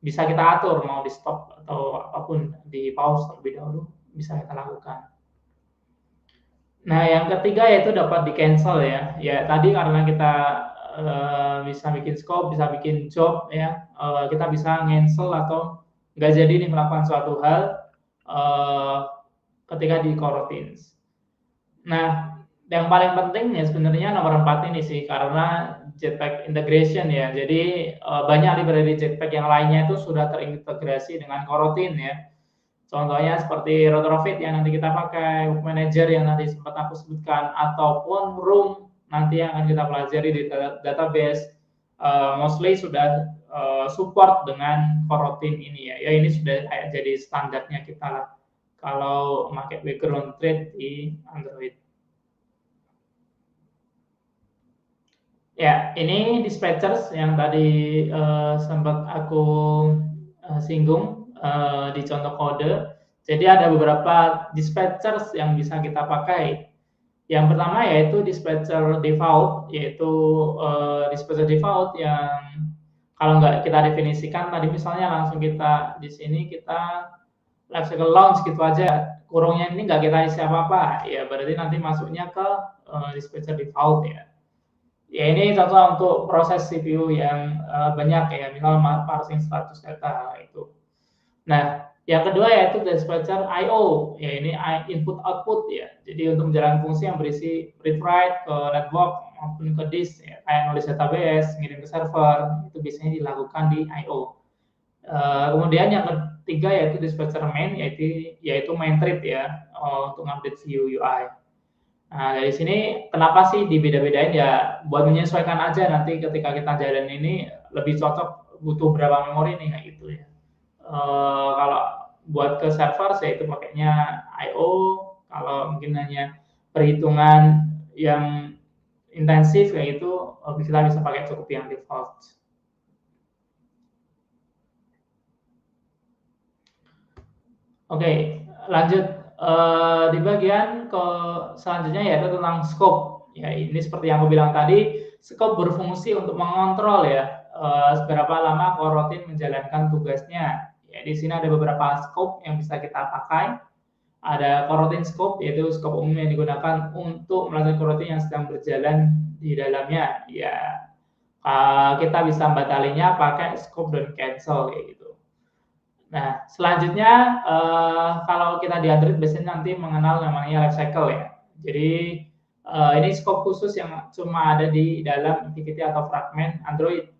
bisa kita atur mau di stop atau apapun, di pause terlebih dahulu bisa kita lakukan. Nah, yang ketiga yaitu dapat di cancel ya. Ya tadi karena kita bisa bikin scope, bisa bikin job ya, kita bisa cancel atau nggak jadi nih melakukan suatu hal ketika di coroutines. Nah, yang paling penting ya sebenarnya nomor 4 ini sih, karena Jetpack integration ya. Jadi banyak library Jetpack yang lainnya itu sudah terintegrasi dengan coroutine ya. Contohnya seperti Retrofit yang nanti kita pakai, Book Manager yang nanti sempat aku sebutkan, ataupun Room nanti yang akan kita pelajari di database, mostly sudah support dengan coroutine ini ya. Ya ini sudah kayak jadi standarnya kita lah kalau pakai background thread di Android. Ya, ini dispatchers yang tadi sempat aku singgung di contoh kode. Jadi ada beberapa dispatchers yang bisa kita pakai. Yang pertama yaitu dispatcher default, yaitu dispatcher default yang kalau nggak kita definisikan tadi misalnya langsung kita di sini kita lifecycle launch gitu aja, kurungnya ini nggak kita isi apa-apa, ya berarti nanti masuknya ke dispatcher default ya. Ya ini contoh untuk proses CPU yang banyak ya, misal parsing status data itu. Nah, yang kedua yaitu dispatcher I/O, ya ini input output ya. Jadi untuk menjalankan fungsi yang berisi read write ke network maupun ke disk, ya, kayak nulis database, ngirim ke server, itu biasanya dilakukan di I/O. Kemudian yang ketiga yaitu dispatcher main, yaitu main trip ya, untuk update view UI. Nah, dari sini kenapa sih dibeda-bedain ya, buat menyesuaikan aja nanti ketika kita jalan ini lebih cocok butuh berapa memori nih kayak gitu ya. Kalau buat ke server saya itu pakainya I/O, kalau mungkin hanya perhitungan yang intensif kayak itu kita bisa pakai cukup yang default. Oke, lanjut. Di bagian selanjutnya yaitu tentang scope. Ya, ini seperti yang aku bilang tadi, scope berfungsi untuk mengontrol ya seberapa lama coroutine menjalankan tugasnya. Ya, di sini ada beberapa scope yang bisa kita pakai. Ada coroutine scope, yaitu scope umum yang digunakan untuk melakukan coroutine yang sedang berjalan di dalamnya. Ya, kita bisa batalinya pakai scope dan cancel kayak gitu. Nah, selanjutnya kalau kita di Android biasanya nanti mengenal namanya lifecycle ya. Jadi ini scope khusus yang cuma ada di dalam activity atau fragment Android.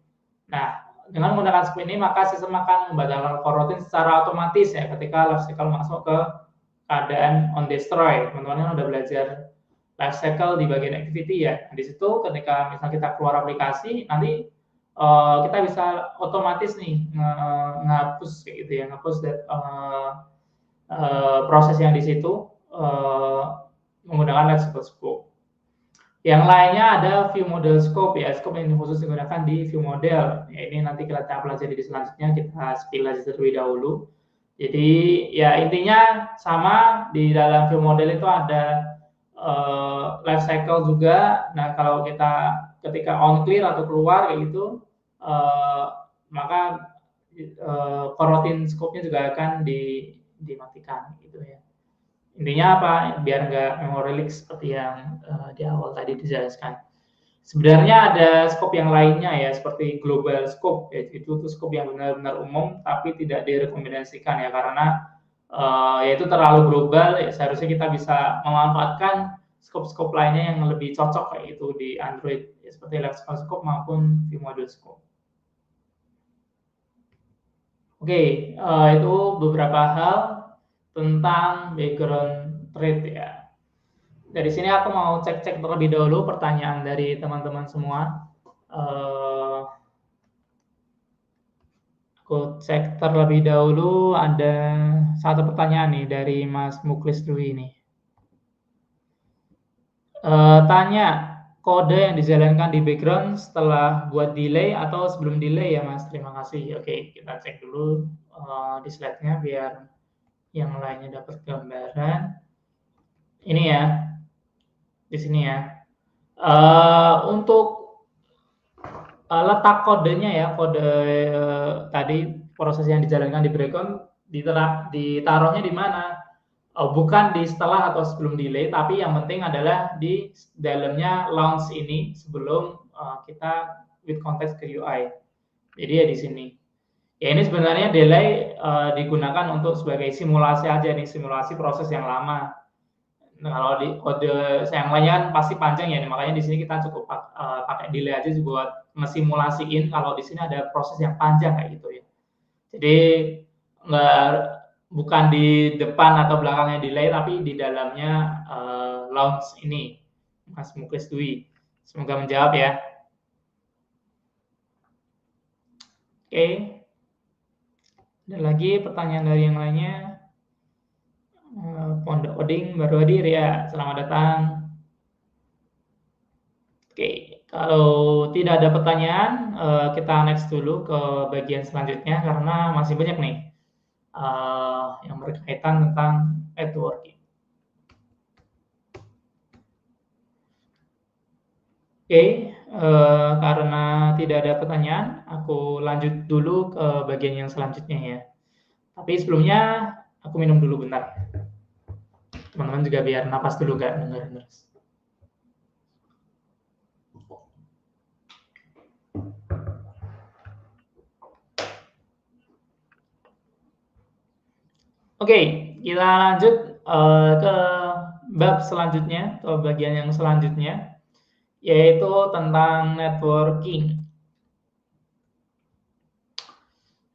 Nah, dengan menggunakan scope ini maka sistem akan membatalkan coroutine secara otomatis ya ketika lifecycle masuk ke keadaan on destroy. Teman-teman udah belajar lifecycle di bagian activity ya. Di situ ketika misalnya kita keluar aplikasi nanti kita bisa otomatis nih ngapus kayak gitu ya, ngapus proses yang di situ menggunakan lifecycle scope. Yang lainnya ada view model scope ya, scope yang khusus digunakan di view model. Ya, ini nanti kita pelajari di selanjutnya, kita spill aja terlebih dahulu. Jadi ya intinya sama di dalam view model itu ada life cycle juga. Nah kalau kita ketika on clear atau keluar kayak gitu, maka coroutine scope-nya juga akan dimatikan gitu ya. Intinya apa? Biar nggak memory leak seperti yang di awal tadi dijelaskan. Sebenarnya ada scope yang lainnya ya, seperti global scope, yaitu itu scope yang benar-benar umum tapi tidak direkomendasikan ya, karena yaitu terlalu global. Ya, seharusnya kita bisa memanfaatkan scope-scope lainnya yang lebih cocok kayak itu di Android, ya, seperti lexical scope maupun vModule scope. Oke, itu beberapa hal tentang background trait ya. Dari sini aku mau cek-cek terlebih dahulu pertanyaan dari teman-teman semua. Aku cek terlebih dahulu, ada satu pertanyaan nih dari Mas Muklis Dwi ini. Tanya, kode yang dijalankan di background setelah buat delay atau sebelum delay ya Mas? Terima kasih. Oke, kita cek dulu di slide-nya biar yang lainnya dapat gambaran. Ini ya, di sini ya. Untuk letak kodenya ya, kode tadi proses yang dijalankan di background ditaruhnya di mana? Bukan di setelah atau sebelum delay, tapi yang penting adalah di dalamnya launch ini sebelum kita with context ke UI. Jadi ya di sini. Ya ini sebenarnya delay digunakan untuk sebagai simulasi aja nih, simulasi proses yang lama. Nah, kalau di kode yang lainnya kan pasti panjang ya, makanya di sini kita cukup pakai delay aja buat ngesimulasiin kalau di sini ada proses yang panjang kayak gitu ya. Jadi nggak bukan di depan atau belakangnya delay, tapi di dalamnya launch ini, Mas Muklis Dwi. Semoga menjawab ya. Oke. Ada lagi pertanyaan dari yang lainnya? Pondok Oding baru hadir ya, selamat datang. Oke, kalau tidak ada pertanyaan, kita next dulu ke bagian selanjutnya karena masih banyak nih yang berkaitan tentang networking. Oke, karena tidak ada pertanyaan, aku lanjut dulu ke bagian yang selanjutnya ya. Tapi sebelumnya aku minum dulu bentar. Teman-teman juga biar napas dulu gak dengerin terus. Oke, kita lanjut ke bab selanjutnya, ke bagian yang selanjutnya, yaitu tentang networking.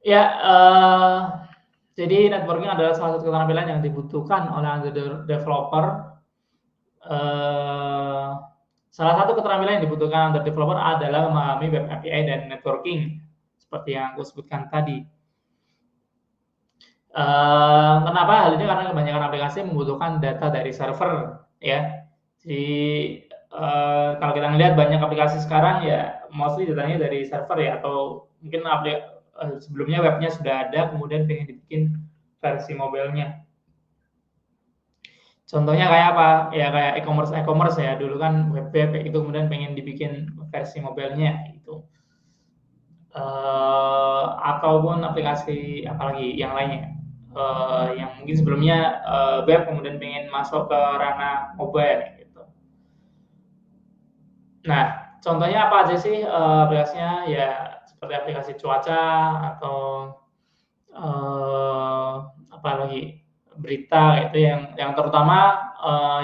Ya, jadi networking adalah salah satu keterampilan yang dibutuhkan oleh Android developer. Salah satu keterampilan yang dibutuhkan Android developer adalah memahami web API dan networking, seperti yang aku sebutkan tadi. Kenapa hal ini? Karena kebanyakan aplikasi membutuhkan data dari server, ya. Jadi kalau kita ngelihat banyak aplikasi sekarang ya mostly datanya dari server ya, atau mungkin sebelumnya webnya sudah ada, kemudian pengen dibikin versi mobilenya. Contohnya kayak apa? Ya kayak e-commerce ya, dulu kan web itu kemudian pengen dibikin versi mobilenya gitu. Ataupun aplikasi apalagi yang lainnya. Yang mungkin sebelumnya web kemudian pengen masuk ke ranah mobile gitu. Nah, contohnya apa aja sih aplikasinya? Ya seperti aplikasi cuaca atau apa lagi berita itu yang terutama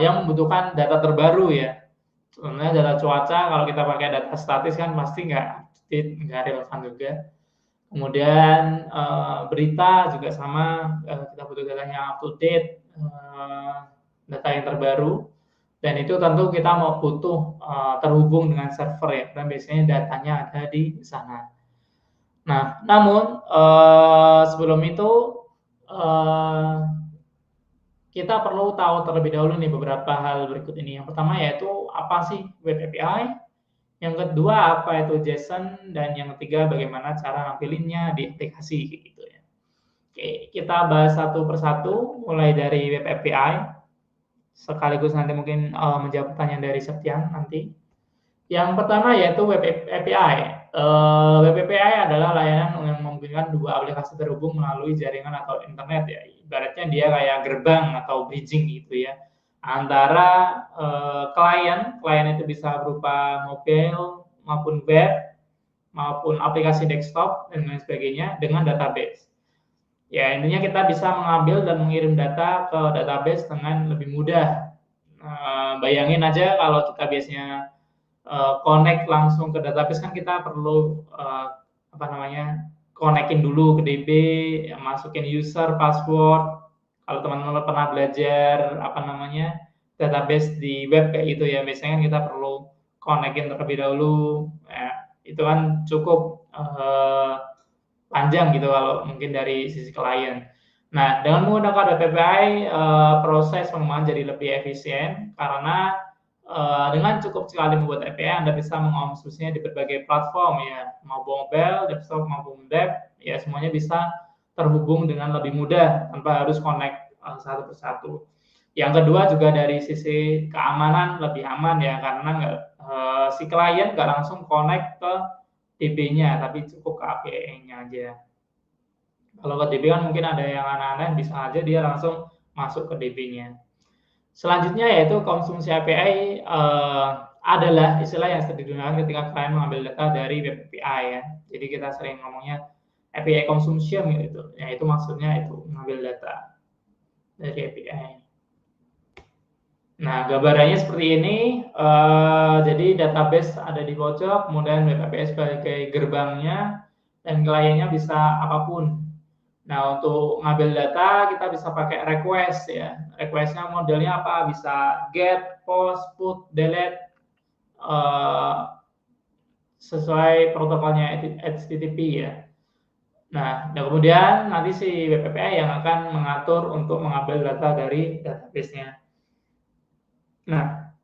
yang membutuhkan data terbaru ya. Sebenarnya data cuaca kalau kita pakai data statis kan pasti nggak relevan juga. Kemudian berita juga sama, kita butuh datanya up to date, data yang terbaru, dan itu tentu kita mau butuh terhubung dengan server ya, karena biasanya datanya ada di sana. Nah, namun sebelum itu kita perlu tahu terlebih dahulu nih beberapa hal berikut ini. Yang pertama yaitu apa sih web API? Yang kedua apa itu JSON, dan yang ketiga bagaimana cara nampilinnya di aplikasi gitu ya. Oke, kita bahas satu persatu, mulai dari web API, sekaligus nanti mungkin menjawab pertanyaan dari Septian nanti. Yang pertama yaitu web API. Web API adalah layanan yang memungkinkan dua aplikasi terhubung melalui jaringan atau internet ya. Ibaratnya dia kayak gerbang atau bridging gitu ya. Antara klien itu bisa berupa mobile maupun web maupun aplikasi desktop dan lain sebagainya dengan database. Ya, intinya kita bisa mengambil dan mengirim data ke database dengan lebih mudah. Bayangin aja kalau kita biasanya connect langsung ke database kan kita perlu connectin dulu ke DB, masukin user, password. Kalau teman-teman pernah belajar database di web kayak gitu ya, biasanya kan kita perlu connectin terlebih dahulu. Ya, itu kan cukup panjang gitu kalau mungkin dari sisi klien. Nah, dengan menggunakan web API, proses pengembangan jadi lebih efisien karena dengan cukup sekali membuat API, Anda bisa mengakses di berbagai platform ya, mau mobile, desktop maupun web, ya semuanya bisa terhubung dengan lebih mudah tanpa harus connect satu persatu. Yang kedua juga dari sisi keamanan lebih aman ya, karena si klien nggak langsung connect ke DB-nya, tapi cukup ke API-nya aja. Kalau ke DB kan mungkin ada yang aneh-aneh, bisa aja dia langsung masuk ke DB-nya. Selanjutnya yaitu konsumsi API adalah istilah yang sering digunakan ketika klien mengambil data dari web API ya. Jadi kita sering ngomongnya API consumption gitu. Ya itu maksudnya itu mengambil data dari API. Nah, gambarannya seperti ini. Jadi database ada di pojok, kemudian web API sebagai gerbangnya, dan kliennya bisa apapun. Nah, untuk ngambil data kita bisa pakai request ya. Requestnya modelnya apa? Bisa get, post, put, delete, sesuai protokolnya HTTP ya. Nah, dan kemudian nanti si web API yang akan mengatur untuk mengambil data dari database-nya. Nah,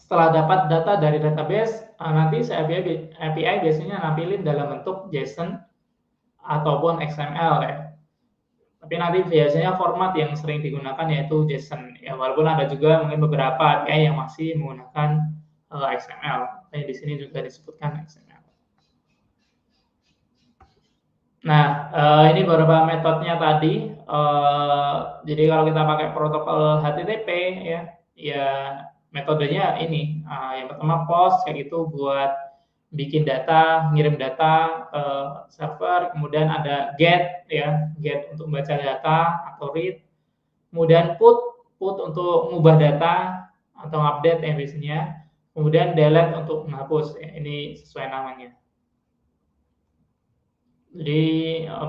setelah dapat data dari database, nanti si API biasanya nampilin dalam bentuk JSON ataupun XML ya. Tapi nanti biasanya format yang sering digunakan yaitu JSON. Ya, walaupun ada juga mungkin beberapa API yang masih menggunakan XML. Tapi di sini juga disebutkan XML. Nah, ini beberapa metodenya tadi. Jadi kalau kita pakai protokol HTTP ya metodenya ini. Yang pertama post kayak gitu buat bikin data, ngirim data ke server, kemudian ada get untuk membaca data atau read, kemudian put untuk mengubah data atau update ya biasanya, kemudian delete untuk menghapus ya, ini sesuai namanya. Jadi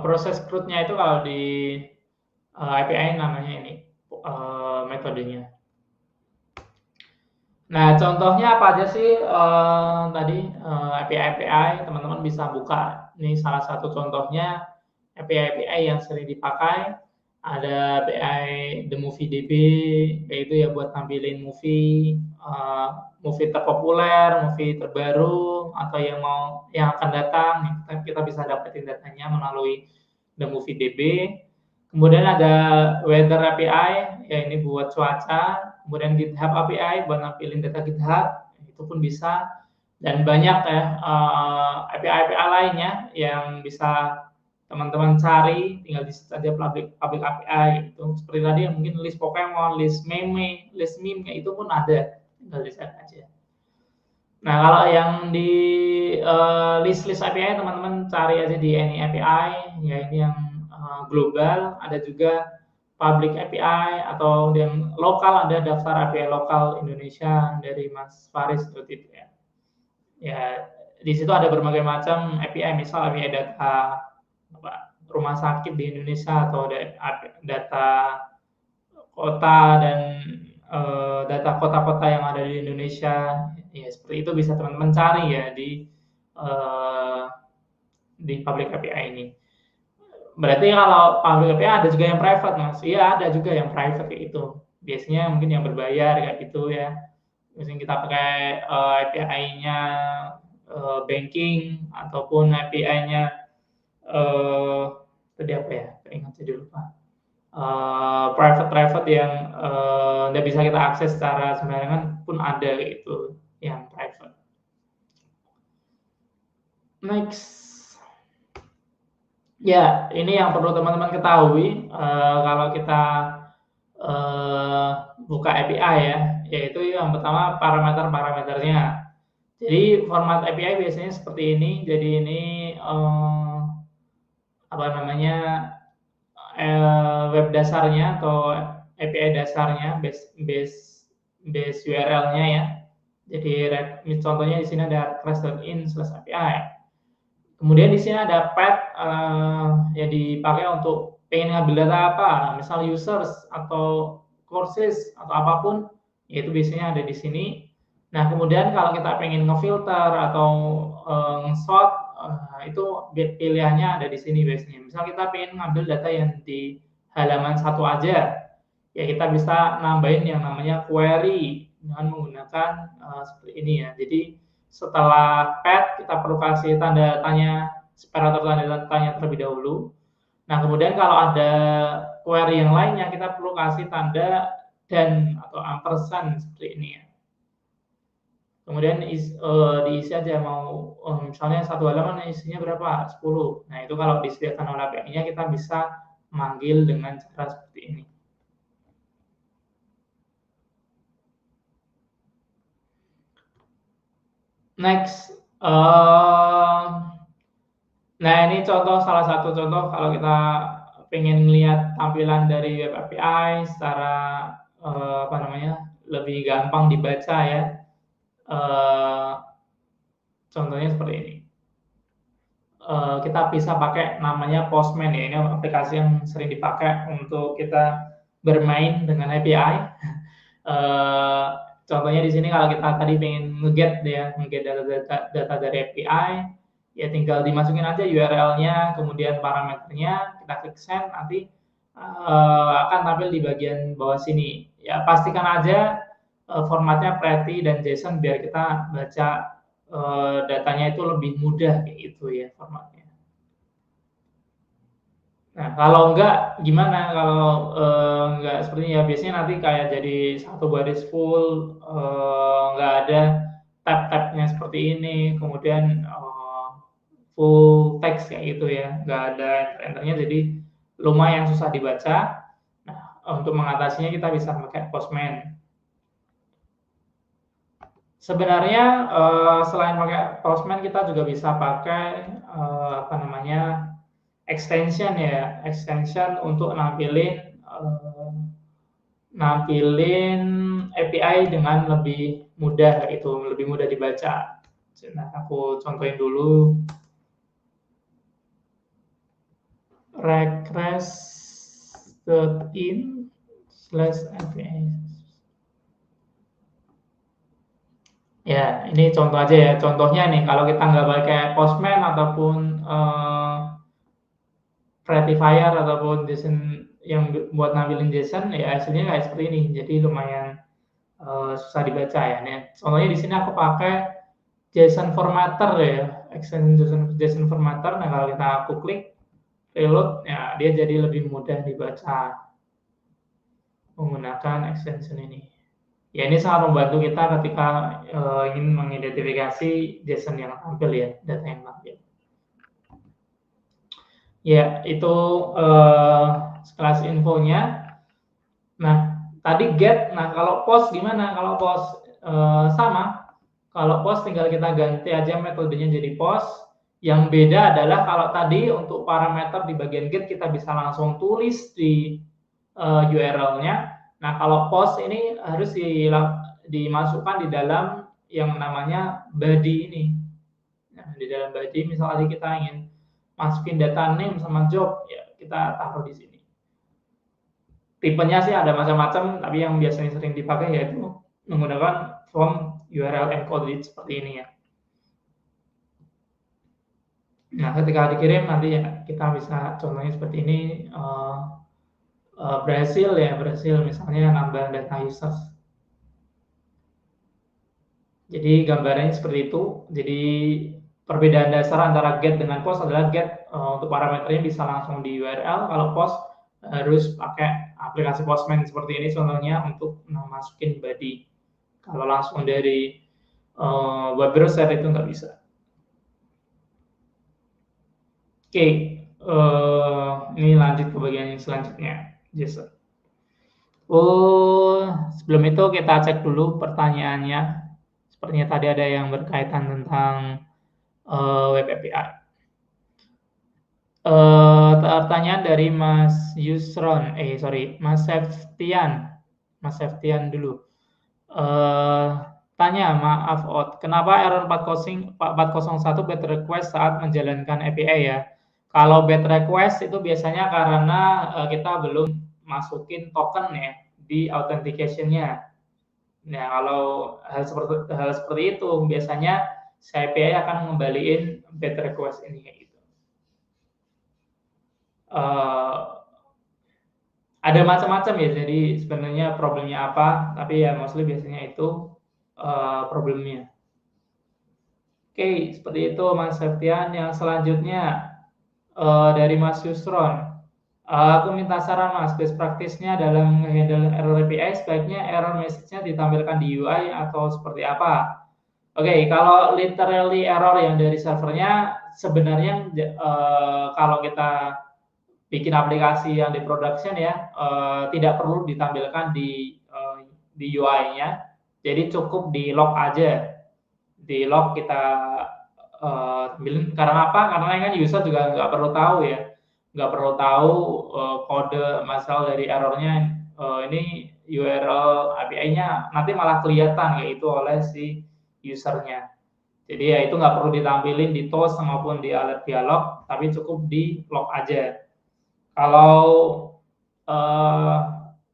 proses CRUD-nya itu kalau di API namanya ini metodenya. Nah, contohnya apa aja sih tadi API teman-teman bisa buka. Ini salah satu contohnya API yang sering dipakai. Ada API The Movie DB, yaitu ya buat tampilin movie terpopuler, movie terbaru, atau yang akan datang. Kita bisa dapetin datanya melalui The Movie DB. Kemudian ada Weather API, ya ini buat cuaca. Kemudian GitHub API buat nampilin data GitHub, itu pun bisa. Dan banyak ya API lainnya yang bisa teman-teman cari, tinggal di search aja public API itu. Seperti tadi yang mungkin list Pokemon, list meme itu pun ada, tinggal di search aja. Nah, kalau yang di list API teman-teman cari aja di any API, ya ini yang global, ada juga public API atau yang lokal, ada daftar API lokal Indonesia dari Mas Faris ya. Ya, di situ ada berbagai macam API, misal API data rumah sakit di Indonesia atau data kota dan data kota-kota yang ada di Indonesia, ya seperti itu bisa teman-teman cari ya di public API ini. Berarti kalau public API ada juga yang private, Mas. Iya, ada juga yang private kayak itu. Biasanya mungkin yang berbayar kayak gitu ya. Misalnya kita pakai API-nya banking ataupun API-nya Tadi apa ya? Ingat jadi lupa. Private yang nggak bisa kita akses secara sembarangan pun ada gitu yang private. Next. Ya, ini yang perlu teman-teman ketahui kalau kita buka API ya, yaitu yang pertama parameter-parameternya. Jadi format API biasanya seperti ini. Jadi ini apa namanya web dasarnya atau API dasarnya, base URL-nya ya. Jadi contohnya di sini ada crash.in/API. Kemudian di sini ada path yang dipakai untuk pengen ngambil data apa, misal users atau courses atau apapun, yaitu biasanya ada di sini. Nah, kemudian kalau kita pengen ngefilter atau nge-sort, itu pilihannya ada di sini biasanya. Misal kita pengen ngambil data yang di halaman 1 aja, ya kita bisa nambahin yang namanya query dengan menggunakan seperti ini ya. Jadi setelah path kita perlu kasih tanda tanya, separator tanda tanya terlebih dahulu. Nah, kemudian kalau ada query yang lainnya kita perlu kasih tanda dan atau ampersand seperti ini ya. Kemudian diisi aja mau misalnya satu halaman isinya berapa? 10. Nah, itu kalau disediakan oleh API-nya kita bisa manggil dengan cara seperti ini. Next, nah ini salah satu contoh kalau kita pengen lihat tampilan dari web API secara apa namanya lebih gampang dibaca ya. Contohnya seperti ini. Kita bisa pakai namanya Postman ya. Ini aplikasi yang sering dipakai untuk kita bermain dengan API. Contohnya di sini kalau kita tadi pengen nge-get data dari API, ya tinggal dimasukin aja URL-nya, kemudian parameternya, kita klik send, nanti akan tampil di bagian bawah sini. Ya pastikan aja formatnya pretty dan JSON biar kita baca datanya itu lebih mudah kayak gitu ya formatnya. Nah, kalau enggak gimana? Kalau enggak seperti ya biasanya nanti kayak jadi satu baris full, enggak ada tab-tabnya seperti ini, kemudian full text kayak gitu ya, enggak ada enter-enternya jadi lumayan susah dibaca. Nah, untuk mengatasinya kita bisa pakai Postman. Sebenarnya selain pakai Postman kita juga bisa pakai apa namanya extension ya, extension untuk nampilin API dengan lebih mudah gitu, lebih mudah dibaca. Nah, aku contohin dulu. request.in/API. Ya, ini contoh aja ya. Contohnya nih, kalau kita nggak pakai Postman ataupun Prettifier ataupun JSON yang buat nampilin JSON, ya hasilnya kayak seperti ini. Jadi lumayan susah dibaca ya. Nih, contohnya di sini aku pakai JSON formatter ya, extension JSON formatter. Nah, kalau aku klik reload, ya dia jadi lebih mudah dibaca menggunakan extension ini. Ya, ini sangat membantu kita ketika ingin mengidentifikasi JSON yang tampil ya, data yang tampil. Ya, itu sekelas infonya. Nah, tadi get. Nah, kalau post gimana? Kalau post sama. Kalau post tinggal kita ganti aja metodenya jadi post. Yang beda adalah kalau tadi untuk parameter di bagian get kita bisa langsung tulis di URL-nya. Nah, kalau post ini harus dimasukkan di dalam yang namanya body ini. Nah, di dalam body misalnya kita ingin masukin data name sama job, ya kita taruh di sini. Tipenya sih ada macam-macam, tapi yang biasanya sering dipakai yaitu menggunakan form URL encoded seperti ini ya. Nah, ketika dikirim nanti ya kita bisa contohnya seperti ini. Berhasil misalnya nambah data users. Jadi gambarannya seperti itu. Jadi perbedaan dasar antara get dengan post adalah get untuk parameternya bisa langsung di URL, kalau post harus pakai aplikasi Postman seperti ini contohnya untuk masukin body. Kalau langsung dari web browser itu nggak bisa. Oke, ini lanjut ke bagian yang selanjutnya, JSON. Sebelum itu kita cek dulu pertanyaannya. Sepertinya tadi ada yang berkaitan tentang web API. Pertanyaan dari Mas Yusron, Mas Septian dulu. Tanya, maaf kenapa error 401 bad request saat menjalankan API ya? Kalau bad request itu biasanya karena kita belum masukin token ya di authentication-nya. Nah, kalau hal seperti itu biasanya si API akan mengembalikan bad request ini kayak gitu. Ada macam-macam ya, jadi sebenarnya problemnya apa, tapi ya mostly biasanya itu problemnya. Oke, seperti itu Mas Septian. Yang selanjutnya dari Mas Yusron. Aku minta saran Mas, best practice-nya dalam handle error API, sebaiknya error message-nya ditampilkan di UI atau seperti apa? Oke, kalau literally error yang dari servernya, sebenarnya kalau kita bikin aplikasi yang di production ya, tidak perlu ditampilkan di UI-nya, jadi cukup di log aja. Di log kita tampilin, karena apa? Karena kan user juga nggak perlu tahu ya, nggak perlu tahu kode masalah dari errornya, ini URL API-nya nanti malah kelihatan kayak itu oleh si usernya. Jadi ya itu nggak perlu ditampilin di toast maupun di alert dialog, tapi cukup di log aja. Kalau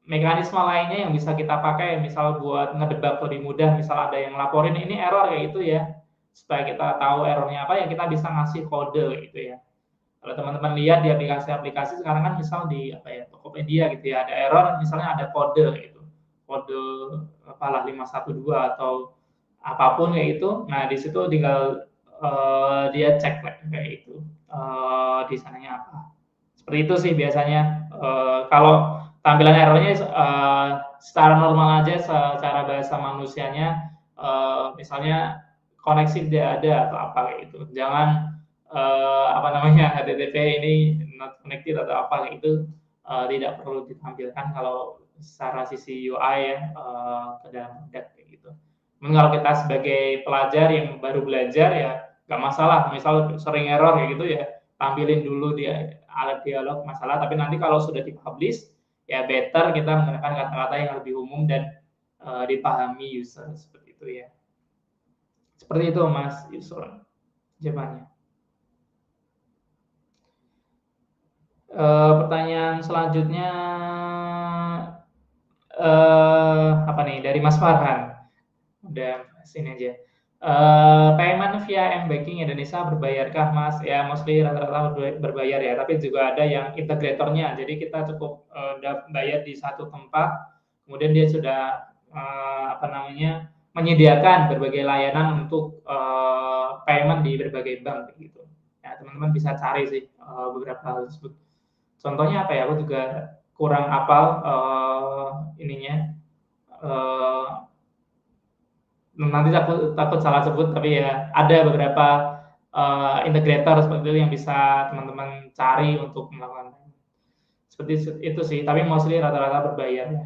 mekanisme lainnya yang bisa kita pakai, misal buat ngedebak lebih mudah, misal ada yang laporin ini error kayak gitu ya, supaya kita tahu errornya apa ya, kita bisa ngasih kode gitu ya. Kalau teman-teman lihat di aplikasi-aplikasi sekarang kan misal di Tokopedia gitu ya, ada error misalnya ada kode gitu, kode apalah 512 atau apapun kayak itu. Nah di situ tinggal dia cek kayak itu di sananya apa. Seperti itu sih biasanya. Kalau tampilan errornya secara normal aja, secara bahasa manusianya, misalnya koneksi tidak ada atau apa kayak itu. Jangan HTTP ini not connected atau apa kayak itu, tidak perlu ditampilkan kalau secara sisi UI ya ke dalam produk kayak gitu. Mungkin kalau kita sebagai pelajar yang baru belajar ya nggak masalah, misal sering error kayak gitu ya, tampilin dulu dia alat dialog masalah, tapi nanti kalau sudah dipublish ya better kita menggunakan kata-kata yang lebih umum dan dipahami user seperti itu ya. Seperti itu Mas Yusron jawabannya. Pertanyaan selanjutnya apa nih dari Mas Farhan. Udah sini aja. Payment via M-Banking Indonesia berbayarkah Mas? Ya mostly rata-rata berbayar ya, tapi juga ada yang integratornya. Jadi kita cukup bayar di satu tempat, kemudian dia sudah menyediakan berbagai layanan untuk payment di berbagai bank gitu. Ya teman-teman bisa cari sih beberapa hal tersebut. Contohnya apa ya? Aku juga kurang hafal ininya. Nanti takut salah sebut, tapi ya ada beberapa integrator seperti itu yang bisa teman-teman cari untuk melakukan seperti itu sih, tapi mostly rata-rata berbayar ya.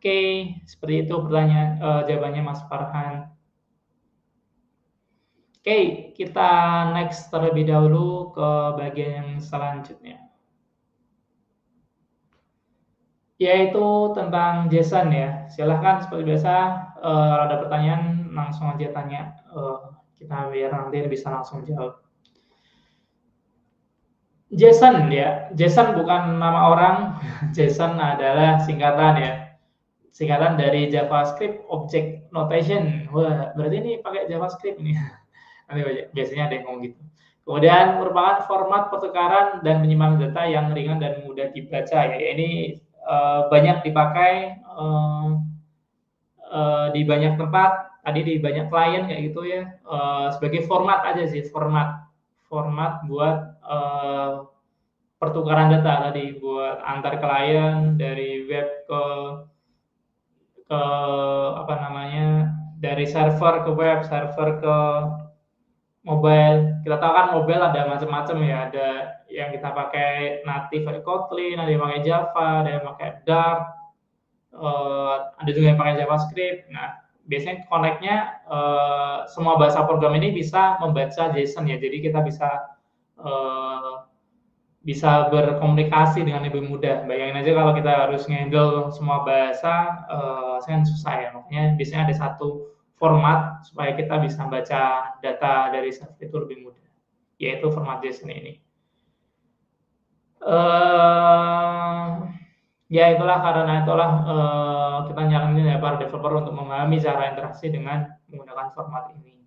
Oke, seperti itu pertanyaan jawabannya Mas Farhan. Oke, kita next terlebih dahulu ke bagian yang selanjutnya, yaitu tentang JSON ya. Silahkan seperti biasa, kalau ada pertanyaan langsung aja tanya, kita biar nanti bisa langsung jawab. JSON ya, JSON bukan nama orang, JSON adalah singkatan ya, singkatan dari JavaScript Object Notation. Wah, berarti ini pakai JavaScript nih. Nanti biasanya ada yang ngomong gitu. Kemudian merupakan format pertukaran dan penyimpanan data yang ringan dan mudah dibaca ya. Ini banyak dipakai di banyak tempat, tadi di banyak klien kayak gitu ya, sebagai format aja sih, format buat pertukaran data tadi, buat antar klien dari web ke apa namanya, dari server ke web, server ke mobile. Kita tahu kan mobile ada macam-macam ya, ada yang kita pakai native pakai Kotlin, ada yang pakai Java, ada yang pakai Dart, ada juga yang pakai JavaScript. Nah, biasanya connect-nya semua bahasa program ini bisa membaca JSON ya, jadi kita bisa berkomunikasi dengan lebih mudah. Bayangin aja kalau kita harus ngendel semua bahasa, kan susah ya. Makanya biasanya ada satu format supaya kita bisa baca data dari server itu lebih mudah, yaitu format JSON ini. Ya itulah, karena itulah kita nyaranin ya para developer untuk memahami cara interaksi dengan menggunakan format ini.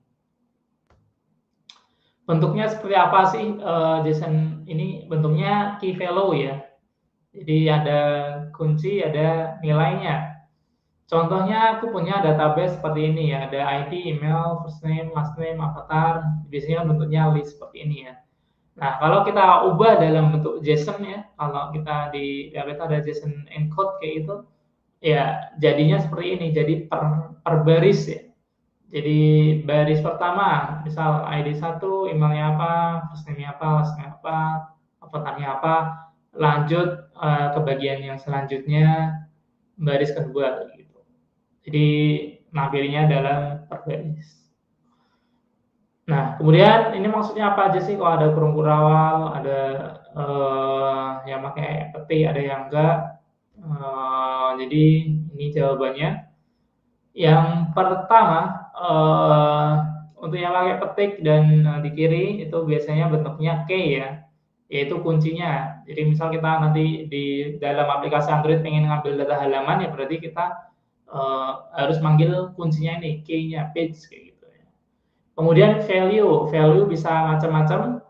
Bentuknya seperti apa sih JSON ini? Bentuknya key value ya. Jadi ada kunci, ada nilainya. Contohnya aku punya database seperti ini ya, ada ID, email, first name, last name, avatar. Biasanya bentuknya list seperti ini ya. Nah, kalau kita ubah dalam bentuk JSON ya, kalau kita di PHP ada JSON encode kayak itu, ya jadinya seperti ini. Jadi per baris ya. Jadi baris pertama, misal ID 1, emailnya apa, first name-nya apa, last name apa, avatarnya apa, lanjut ke bagian yang selanjutnya, baris kedua gitu. Jadi nampilnya dalam per baris. Nah, kemudian ini maksudnya apa aja sih kalau ada kurung kurawal, ada yang pakai peti, ada yang enggak. Jadi ini jawabannya. Yang pertama, untuk yang pakai petik dan di kiri itu biasanya bentuknya key ya, yaitu kuncinya. Jadi misal kita nanti di dalam aplikasi Android pengen ngambil data halaman, ya berarti kita harus manggil kuncinya ini, key-nya, page kayak gitu ya. Kemudian value bisa macam-macam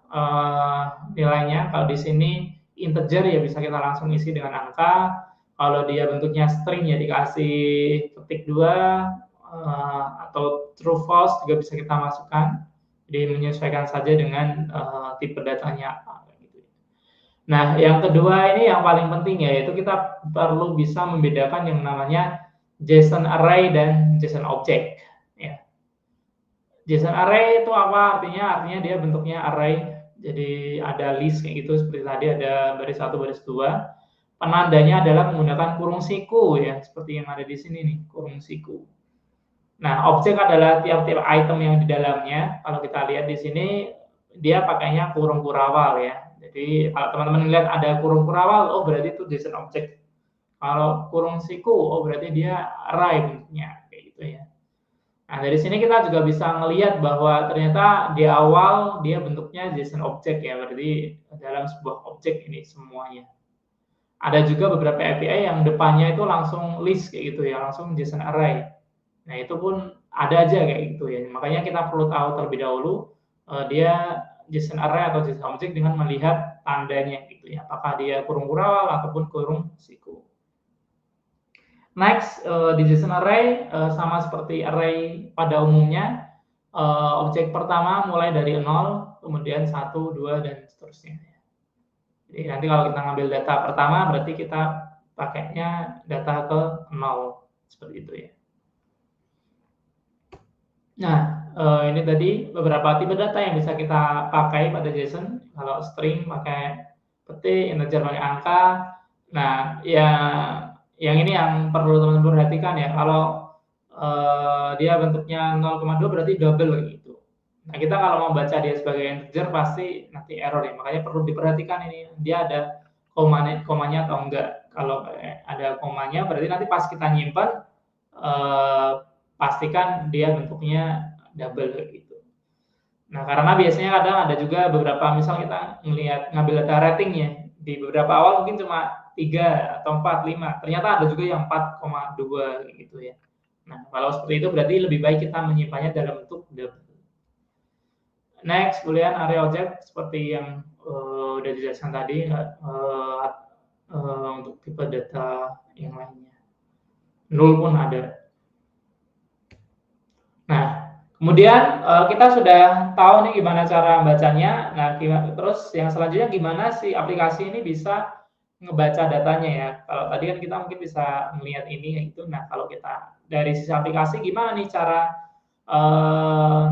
nilainya. Kalau di sini integer ya bisa kita langsung isi dengan angka. Kalau dia bentuknya string ya dikasih ketik 2 atau true false juga bisa kita masukkan. Jadi menyesuaikan saja dengan tipe datanya apa gitu. Nah, yang kedua ini yang paling penting ya, yaitu kita perlu bisa membedakan yang namanya JSON array dan JSON object ya. JSON array itu apa artinya? Artinya dia bentuknya array. Jadi ada list kayak gitu, seperti tadi ada baris 1, baris 2. Penandanya adalah menggunakan kurung siku ya, seperti yang ada di sini nih, kurung siku. Nah, objek adalah tiap-tiap item yang di dalamnya. Kalau kita lihat di sini, dia pakainya kurung kurawal ya. Jadi kalau teman-teman lihat ada kurung kurawal, oh berarti itu JSON object. Kalau kurung siku, oh berarti dia array bentuknya, kayak gitu ya. Nah, dari sini kita juga bisa melihat bahwa ternyata di awal dia bentuknya JSON object ya, berarti dalam sebuah objek ini semuanya. Ada juga beberapa API yang depannya itu langsung list kayak gitu ya, langsung JSON array. Nah, itu pun ada aja kayak gitu ya. Makanya kita perlu tahu terlebih dahulu dia JSON array atau JSON object dengan melihat tandanya gitu ya, apakah dia kurung kurawal ataupun kurung siku. Next, di JSON array sama seperti array pada umumnya, objek pertama mulai dari 0, kemudian 1, 2, dan seterusnya. Jadi nanti kalau kita ngambil data pertama, berarti kita pakainya data ke 0, seperti itu ya. Nah, ini tadi beberapa tipe data yang bisa kita pakai pada JSON. Kalau string pakai petik, integer pakai angka. Nah, ya yang ini yang perlu teman-teman perhatikan ya, kalau dia bentuknya 0,2 berarti double gitu. Nah, kita kalau membaca dia sebagai integer pasti nanti error ya, makanya perlu diperhatikan ini, dia ada komanya atau enggak. Kalau ada komanya berarti nanti pas kita nyimpan pastikan dia bentuknya double gitu. Nah, karena biasanya kadang ada juga beberapa, misal kita ngambil data ratingnya, di beberapa awal mungkin cuma 3 atau 4, 5. Ternyata ada juga yang 4,2 gitu ya. Nah, kalau seperti itu berarti lebih baik kita menyimpannya dalam bentuk double. Next, boolean array object seperti yang udah dijelaskan tadi untuk tipe data yang lainnya. Null pun ada. Kemudian kita sudah tahu nih gimana cara bacanya. Nah, terus yang selanjutnya gimana sih aplikasi ini bisa ngebaca datanya ya. Kalau tadi kan kita mungkin bisa melihat ini itu. Nah, kalau kita dari sisi aplikasi gimana nih cara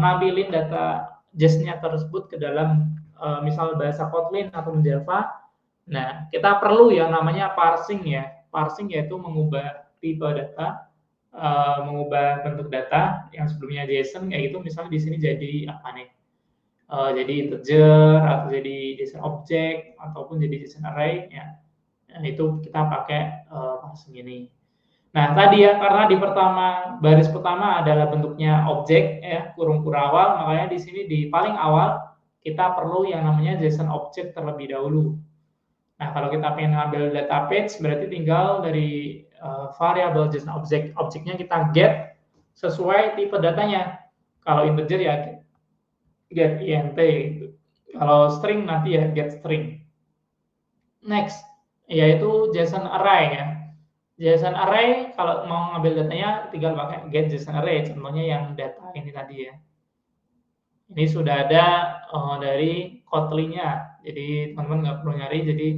nampilin data JS-nya tersebut ke dalam misal bahasa Kotlin atau Java. Nah, kita perlu yang namanya parsing ya. Parsing yaitu mengubah tipe data, mengubah bentuk data yang sebelumnya JSON kayak gitu, misalnya di sini jadi apa nih? Jadi integer atau jadi JSON object ataupun jadi JSON array ya. Nah, itu kita pakai parsing ini. Nah, tadi ya karena di baris pertama adalah bentuknya objek ya, kurung kurawal, makanya di sini di paling awal kita perlu yang namanya JSON object terlebih dahulu. Nah, kalau kita pengen ngambil data page, berarti tinggal dari variabel JSON objeknya kita get sesuai tipe datanya. Kalau integer ya get int gitu. Kalau string nanti ya get string. Next, yaitu JSON array ya. JSON array kalau mau ngambil datanya tinggal pakai get JSON array, contohnya yang data ini tadi ya. Ini sudah ada dari Kotlin-nya, jadi teman-teman nggak perlu nyari, jadi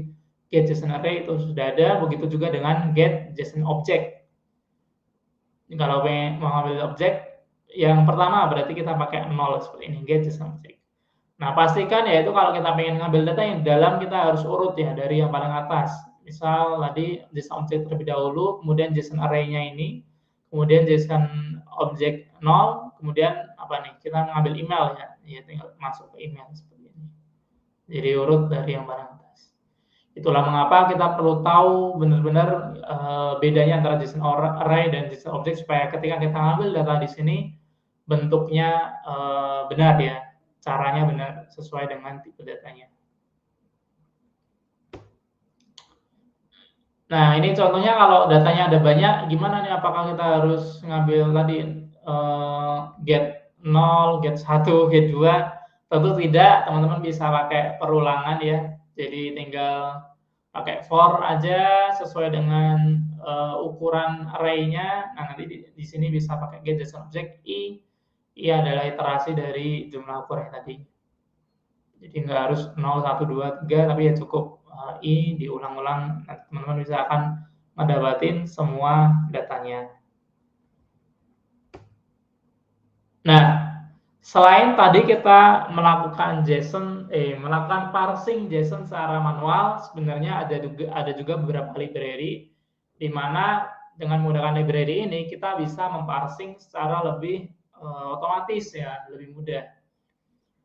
get JSON array itu sudah ada, begitu juga dengan get JSON object. Kalau mau ngambil objek, yang pertama berarti kita pakai 0 seperti ini, get JSON object. Nah, pastikan yaitu kalau kita pengen ngambil data yang dalam, kita harus urut ya, dari yang paling atas. Misal tadi JSON object terlebih dahulu, kemudian JSON array-nya ini, kemudian JSON object 0, kemudian apa nih? Kita ngambil email ya tinggal masuk ke email seperti ini. Jadi urut dari yang paling atas. Itulah mengapa kita perlu tahu benar-benar bedanya antara JSON array dan JSON object supaya ketika kita ngambil data di sini bentuknya benar ya, caranya benar sesuai dengan tipe datanya. Nah, ini contohnya kalau datanya ada banyak, gimana nih? Apakah kita harus ngambil tadi get 0, get 1, get 2? Tentu tidak, teman-teman bisa pakai perulangan ya. Jadi tinggal pakai for aja sesuai dengan ukuran array-nya. Nah, nanti di sini bisa pakai get JSON object i. I adalah iterasi dari jumlah ukuran tadi. Jadi nggak harus 0, 1, 2, 3, tapi ya cukup i diulang-ulang, teman-teman bisa akan mendapatin semua datanya. Nah, selain tadi kita melakukan melakukan parsing JSON secara manual, sebenarnya ada juga beberapa library di mana dengan menggunakan library ini kita bisa memparsing secara lebih otomatis ya, lebih mudah.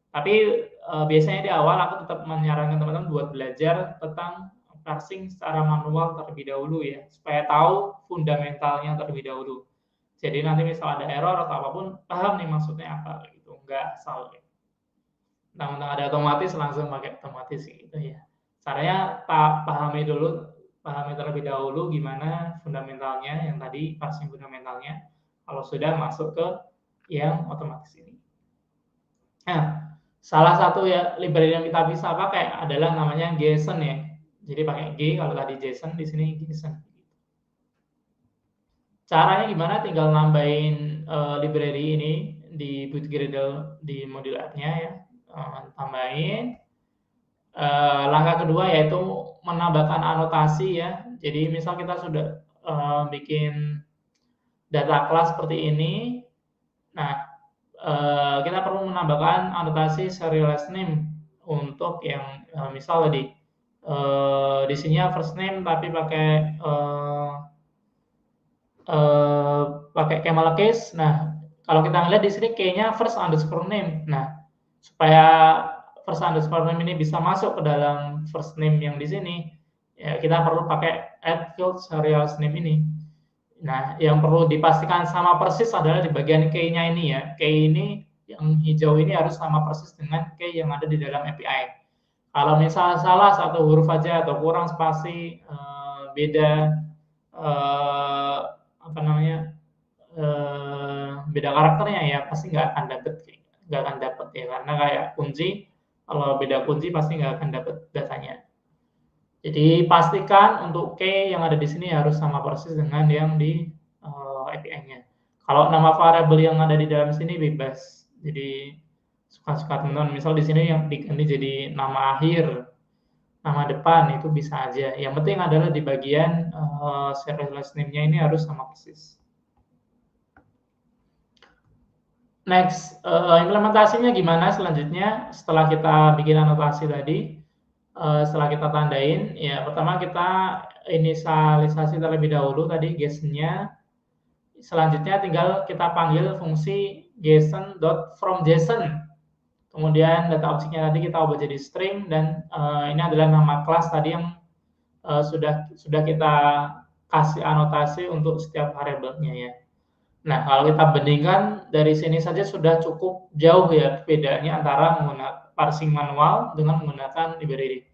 Tapi biasanya di awal aku tetap menyarankan teman-teman buat belajar tentang parsing secara manual terlebih dahulu ya, supaya tahu fundamentalnya terlebih dahulu. Jadi nanti misal ada error atau apapun, paham nih maksudnya apa gitu, nggak salah. Nah, ada otomatis langsung pakai otomatis gitu ya. Caranya pahami terlebih dahulu gimana fundamentalnya yang tadi parsing fundamentalnya. Kalau sudah masuk ke yang otomatis ini. Nah, salah satu ya library yang kita bisa pakai adalah namanya JSON ya. Jadi pakai G kalau tadi JSON, di sini JSON. Caranya gimana? Tinggal nambahin library ini di Bootgradle di module app-nya ya. Tambahin. Langkah kedua yaitu menambahkan anotasi ya. Jadi misal kita sudah bikin data kelas seperti ini. Nah, kita perlu menambahkan anotasi serial last name untuk yang misal tadi di sini first name tapi pakai camel case. Nah, kalau kita lihat di sini key-nya first underscore name. Nah, supaya first underscore name ini bisa masuk ke dalam first name yang di sini, ya kita perlu pakai add field serial last name ini. Nah, yang perlu dipastikan sama persis adalah di bagian key-nya ini ya. Key ini yang hijau ini harus sama persis dengan key yang ada di dalam API. Kalau misalnya salah satu huruf aja atau kurang spasi, beda beda karakternya ya pasti nggak akan dapet ya, karena kayak kunci, kalau beda kunci pasti nggak akan dapet datanya. Jadi pastikan untuk key yang ada di sini harus sama persis dengan yang di API-nya. Kalau nama variabel yang ada di dalam sini bebas. Jadi suka-suka teman-teman. Misal di sini yang diganti jadi nama akhir, nama depan itu bisa aja. Yang penting adalah di bagian serial last name-nya ini harus sama persis. Next, implementasinya gimana selanjutnya? Setelah kita bikin anotasi tadi, setelah kita tandain, ya pertama kita inisialisasi terlebih dahulu tadi JSON-nya. Selanjutnya tinggal kita panggil fungsi JSON.FromJSON. Kemudian data objeknya tadi kita ubah jadi string dan ini adalah nama kelas tadi yang sudah kita kasih anotasi untuk setiap variabelnya ya. Nah, kalau kita bandingkan dari sini saja sudah cukup jauh ya bedanya antara menggunakan parsing manual dengan menggunakan library.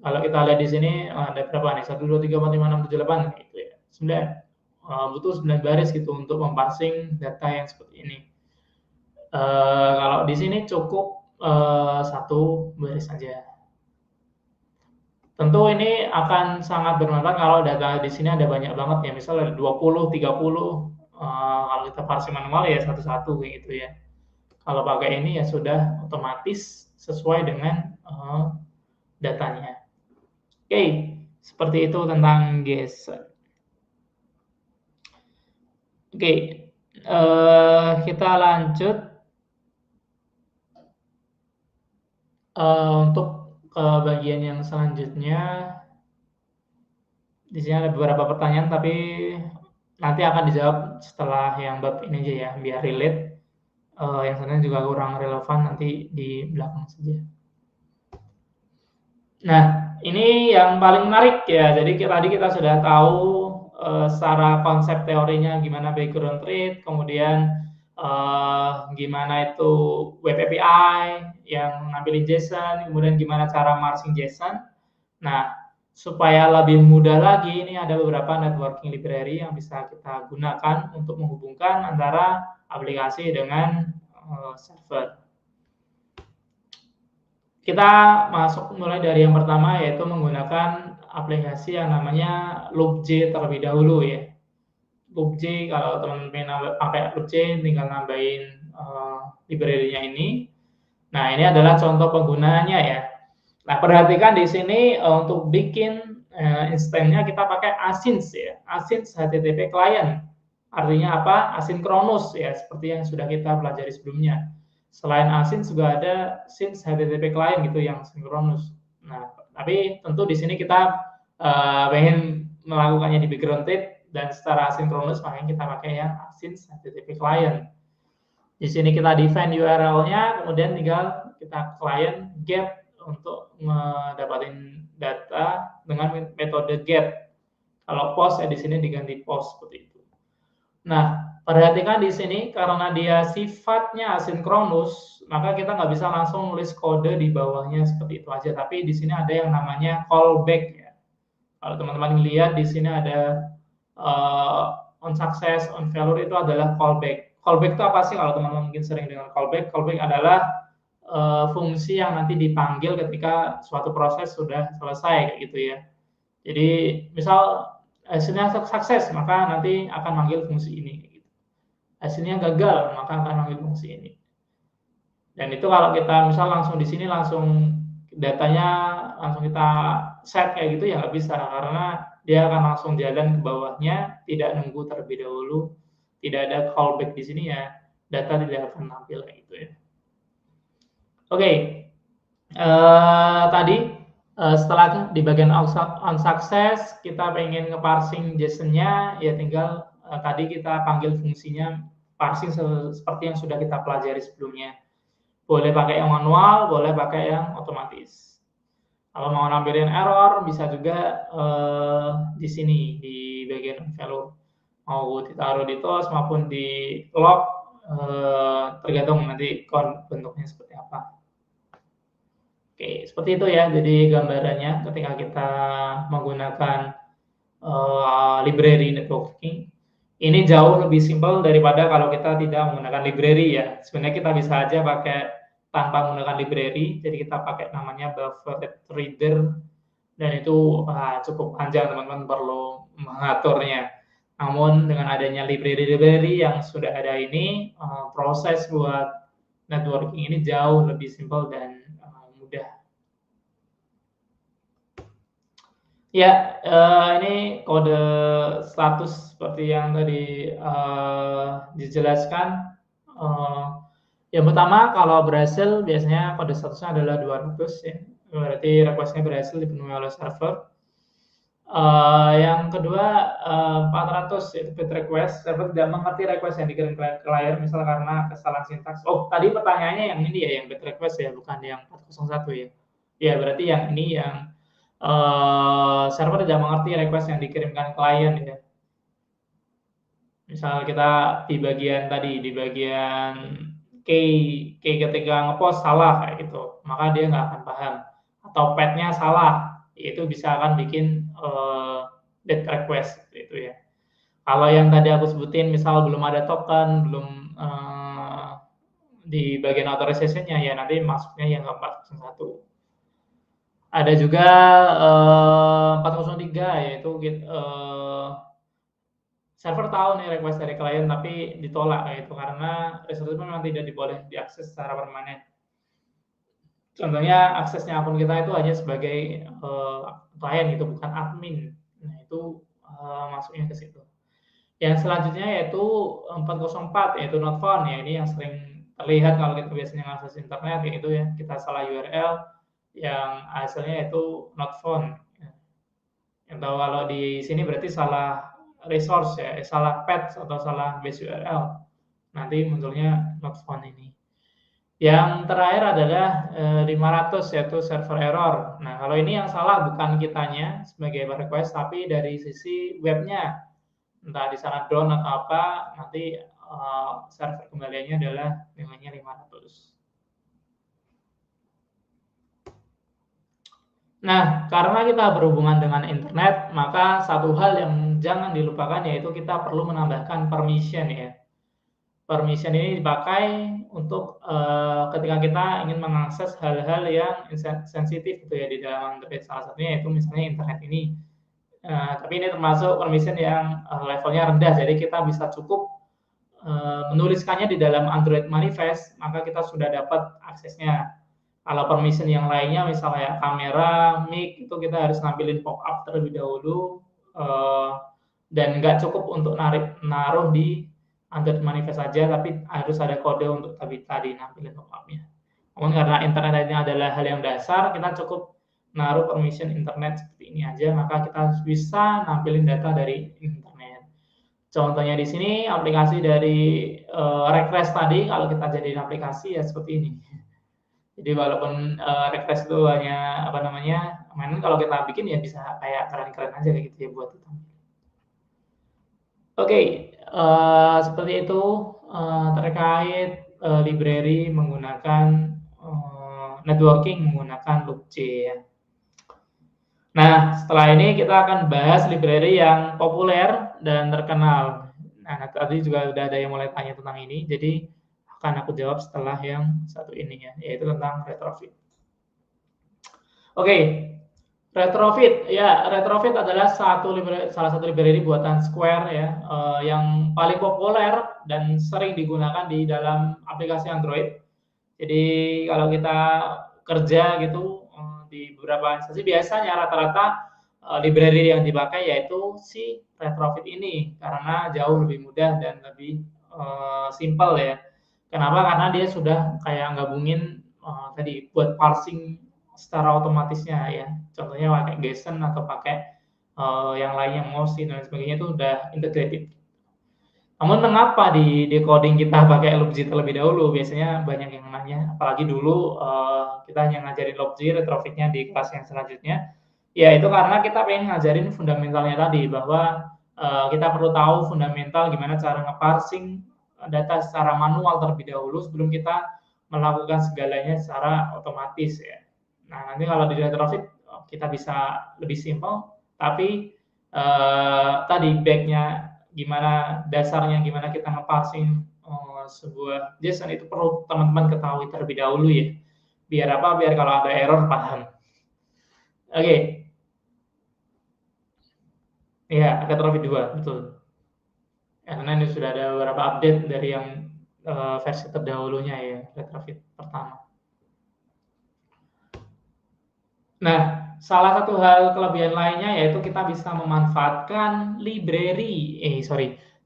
Kalau kita lihat di sini ada berapa nih? 1, 2, 3, 4, 5, 6, 7, 8 gitu ya. 9. Butuh 9 baris gitu untuk memparsing data yang seperti ini. Kalau di sini cukup 1 baris saja. Tentu ini akan sangat bermanfaat kalau data di sini ada banyak banget ya, misalnya ada 20, 30, kalau kita parsing manual ya satu-satu kayak gitu ya. Kalau pakai ini ya sudah otomatis sesuai dengan datanya. Oke, seperti itu tentang JSON. Oke, kita lanjut untuk ke bagian yang selanjutnya. Di sini ada beberapa pertanyaan tapi nanti akan dijawab setelah yang bab ini aja ya, biar relate. Yang sebenarnya juga kurang relevan nanti di belakang saja. Nah, ini yang paling menarik ya. Jadi tadi kita sudah tahu secara konsep teorinya gimana background read, kemudian gimana itu web API yang nampilin JSON, kemudian gimana cara parsing JSON. Nah, supaya lebih mudah lagi, ini ada beberapa networking library yang bisa kita gunakan untuk menghubungkan antara aplikasi dengan server. Kita masuk mulai dari yang pertama, yaitu menggunakan aplikasi yang namanya loopj terlebih dahulu ya. Loopj, kalau teman-teman pakai loopj, tinggal nambahin library-nya ini. Nah, ini adalah contoh penggunaannya ya. Nah, perhatikan di sini untuk bikin instannya kita pakai async ya, async HTTP client. Artinya apa? Asinkronus ya, seperti yang sudah kita pelajari sebelumnya. Selain async juga ada sync HTTP client gitu yang sinkronus. Nah, tapi tentu di sini kita pengen melakukannya di background read dan secara asinkronus, makanya kita pakai yang async HTTP client. Di sini kita define URL-nya, kemudian tinggal kita client get untuk mendapatkan data dengan metode get. Kalau post ya di sini diganti post seperti itu. Nah, perhatikan di sini karena dia sifatnya asinkronus, maka kita nggak bisa langsung nulis kode di bawahnya seperti itu aja. Tapi di sini ada yang namanya callback ya. Kalau teman-teman lihat di sini ada on success, on failure itu adalah callback. Callback itu apa sih kalau teman-teman mungkin sering dengan callback? Callback adalah fungsi yang nanti dipanggil ketika suatu proses sudah selesai gitu ya. Jadi misal hasilnya sukses, maka nanti akan manggil fungsi ini. Hasilnya gagal, maka akan manggil fungsi ini. Dan itu kalau kita misal langsung di sini langsung datanya langsung kita set kayak gitu ya nggak bisa, karena dia akan langsung jalan ke bawahnya, tidak nunggu terlebih dahulu, tidak ada callback di sini ya, data tidak akan tampil kayak gitu ya. Oke, tadi setelah di bagian on success kita pengen nge-parsing JSON-nya, ya tinggal tadi kita panggil fungsinya parsing seperti yang sudah kita pelajari sebelumnya. Boleh pakai yang manual, boleh pakai yang otomatis. Kalau mau nampilin error, bisa juga di sini di bagian value, mau ditaruh di toast maupun di log, tergantung nanti bentuknya seperti apa. Oke, seperti itu ya. Jadi gambarannya ketika kita menggunakan library networking, ini jauh lebih simpel daripada kalau kita tidak menggunakan library ya. Sebenarnya kita bisa aja pakai tanpa menggunakan library, jadi kita pakai namanya buffer reader, dan itu cukup panjang teman-teman perlu mengaturnya. Namun dengan adanya library-library yang sudah ada ini, proses buat networking ini jauh lebih simpel dan mudah. Ya, ini kode status seperti yang tadi dijelaskan. Yang pertama, kalau berhasil biasanya kode statusnya adalah 200 ya, berarti request-nya berhasil dipenuhi oleh server. Yang kedua, 400 yaitu bad request, server tidak mengerti request yang dikirim ke klien, misal karena kesalahan sintaks. Oh, tadi pertanyaannya yang ini ya, yang bad request ya, bukan yang 401 ya. Ya, berarti yang ini yang server tidak mengerti request yang dikirimkan klien ya. Misal kita di bagian tadi, di bagian key ketika ngepost salah kayak gitu, maka dia nggak akan paham. Atau path-nya salah, itu bisa akan bikin dead request gitu ya. Kalau yang tadi aku sebutin, misal belum ada token, belum di bagian authorization-nya, ya nanti masuknya yang ke 401. Ada juga 403, yaitu server tahu nih request dari klien tapi ditolak itu karena resource memang tidak diboleh diakses secara permanen. Contohnya aksesnya akun kita itu hanya sebagai klien gitu, bukan admin. Nah itu masuknya ke situ. Yang selanjutnya yaitu 404 yaitu not found ya, ini yang sering terlihat kalau kita biasanya mengakses internet yaitu ya kita salah URL yang hasilnya itu not found. Yang tahu kalau di sini berarti salah resource ya, salah path atau salah base URL. Nanti munculnya not found ini. Yang terakhir adalah 500 yaitu server error. Nah, kalau ini yang salah bukan kitanya sebagai request tapi dari sisi webnya. Entah di sana down atau apa, nanti server kembaliannya adalah nilainya 500. Nah, karena kita berhubungan dengan internet, maka satu hal yang jangan dilupakan yaitu kita perlu menambahkan permission ya. Permission ini dipakai untuk ketika kita ingin mengakses hal-hal yang sensitif gitu ya di dalam Android. Salah satunya yaitu misalnya internet ini. Tapi ini termasuk permission yang levelnya rendah, jadi kita bisa cukup menuliskannya di dalam Android manifest, maka kita sudah dapat aksesnya. Kalau permission yang lainnya misalnya kamera, mic itu kita harus nampilin pop-up terlebih dahulu dan nggak cukup untuk naruh di Android manifest saja, tapi harus ada kode untuk tadi nampilin pop-up-nya. Namun karena internet ini adalah hal yang dasar, kita cukup naruh permission internet seperti ini aja, maka kita bisa nampilin data dari internet. Contohnya di sini aplikasi dari Request tadi, kalau kita jadiin aplikasi ya seperti ini. Jadi walaupun request itu hanya apa namanya, mainan kalau kita bikin ya bisa kayak keren-keren aja kayak gitu ya buat kita. Oke, seperti itu terkait library menggunakan networking menggunakan loopc ya. Nah, setelah ini kita akan bahas library yang populer dan terkenal. Nah, tadi juga udah ada yang mulai tanya tentang ini, jadi akan aku jawab setelah yang satu ini ya, yaitu tentang retrofit. Oke, retrofit ya, retrofit adalah salah satu library buatan Square ya, yang paling populer dan sering digunakan di dalam aplikasi Android. Jadi kalau kita kerja gitu di beberapa instansi biasanya rata-rata library yang dipakai yaitu si retrofit ini karena jauh lebih mudah dan lebih simple ya. Kenapa? Karena dia sudah kayak gabungin tadi buat parsing secara otomatisnya ya. Contohnya pakai JSON atau pakai yang lainnya Mosin dan sebagainya itu udah integrated. Namun mengapa di coding kita pakai loopg terlebih dahulu? Biasanya banyak yang nanya, apalagi dulu kita hanya ngajarin loopg retrofitnya di kelas yang selanjutnya. Ya itu karena kita pengen ngajarin fundamentalnya tadi bahwa kita perlu tahu fundamental gimana cara nge-parsing data secara manual terlebih dahulu sebelum kita melakukan segalanya secara otomatis ya. Nah, nanti kalau di retrofit kita bisa lebih simpel, tapi tadi back-nya gimana dasarnya, gimana kita nge-parsing sebuah JSON itu perlu teman-teman ketahui terlebih dahulu ya. Biar apa? Biar kalau ada error paham. Oke. Ya, retrofit 2, betul. karena ini sudah ada beberapa update dari yang versi terdahulunya ya, retrofit pertama. Nah, salah satu hal kelebihan lainnya yaitu kita bisa memanfaatkan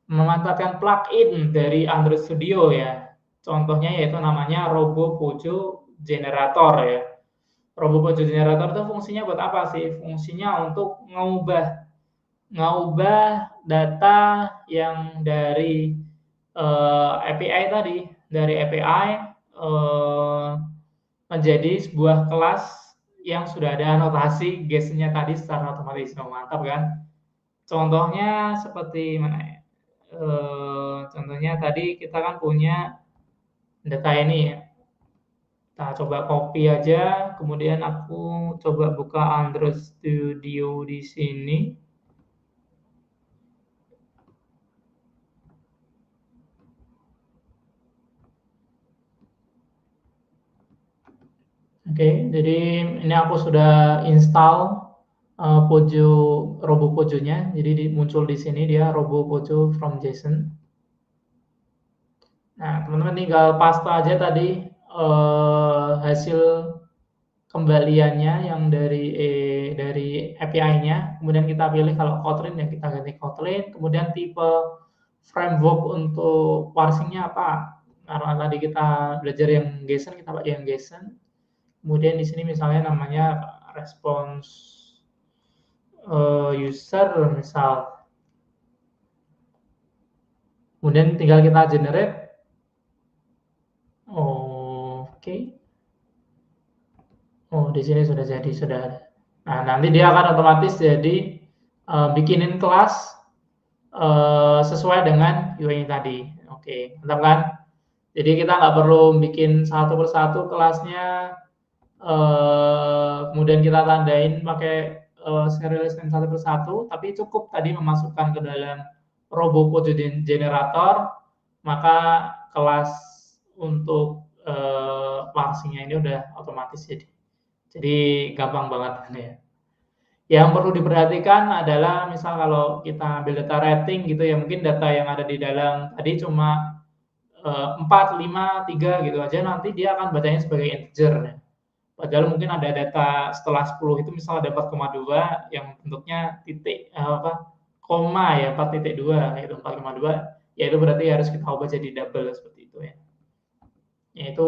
memanfaatkan plugin dari Android Studio ya. Contohnya yaitu namanya RoboPojo Generator ya. RoboPojo Generator itu fungsinya buat apa sih? Fungsinya untuk ngubah data yang dari API tadi, dari API menjadi sebuah kelas yang sudah ada anotasi JSON-nya tadi secara otomatis. Mantap kan? Contohnya seperti mana ya? Contohnya tadi kita kan punya data ini ya. Kita coba copy aja, kemudian aku coba buka Android Studio di sini. Oke, jadi ini aku sudah install RoboPojo-nya. Jadi muncul di sini dia RoboPojo from JSON. Nah, teman-teman tinggal paste aja tadi hasil kembaliannya yang dari API-nya. Kemudian kita pilih kalau Kotlin ya kita ganti Kotlin. Kemudian tipe framework untuk parsingnya apa? Karena tadi kita belajar yang JSON, kita pakai yang JSON. Kemudian di sini misalnya namanya response user misal. Kemudian tinggal kita generate. Oke. Oh, di sini sudah jadi, sudah ada. Nah, nanti dia akan otomatis jadi bikinin kelas sesuai dengan UI tadi. Oke, mantap kan? Jadi kita nggak perlu bikin satu persatu kelasnya, kemudian kita tandain pakai serial list satu persatu, tapi cukup tadi memasukkan ke dalam RoboPojo Generator, maka kelas untuk parsingnya ini udah otomatis jadi gampang banget ya. Yang perlu diperhatikan adalah misal kalau kita ambil data rating gitu ya, mungkin data yang ada di dalam tadi cuma 4, 5, 3 gitu aja, nanti dia akan bacanya sebagai integer ya. Padahal mungkin ada data setelah 10 itu misal ada 4,2 yang bentuknya titik koma ya, 4.2 yaitu 4,2, ya itu berarti harus kita ubah jadi double seperti itu ya. Yaitu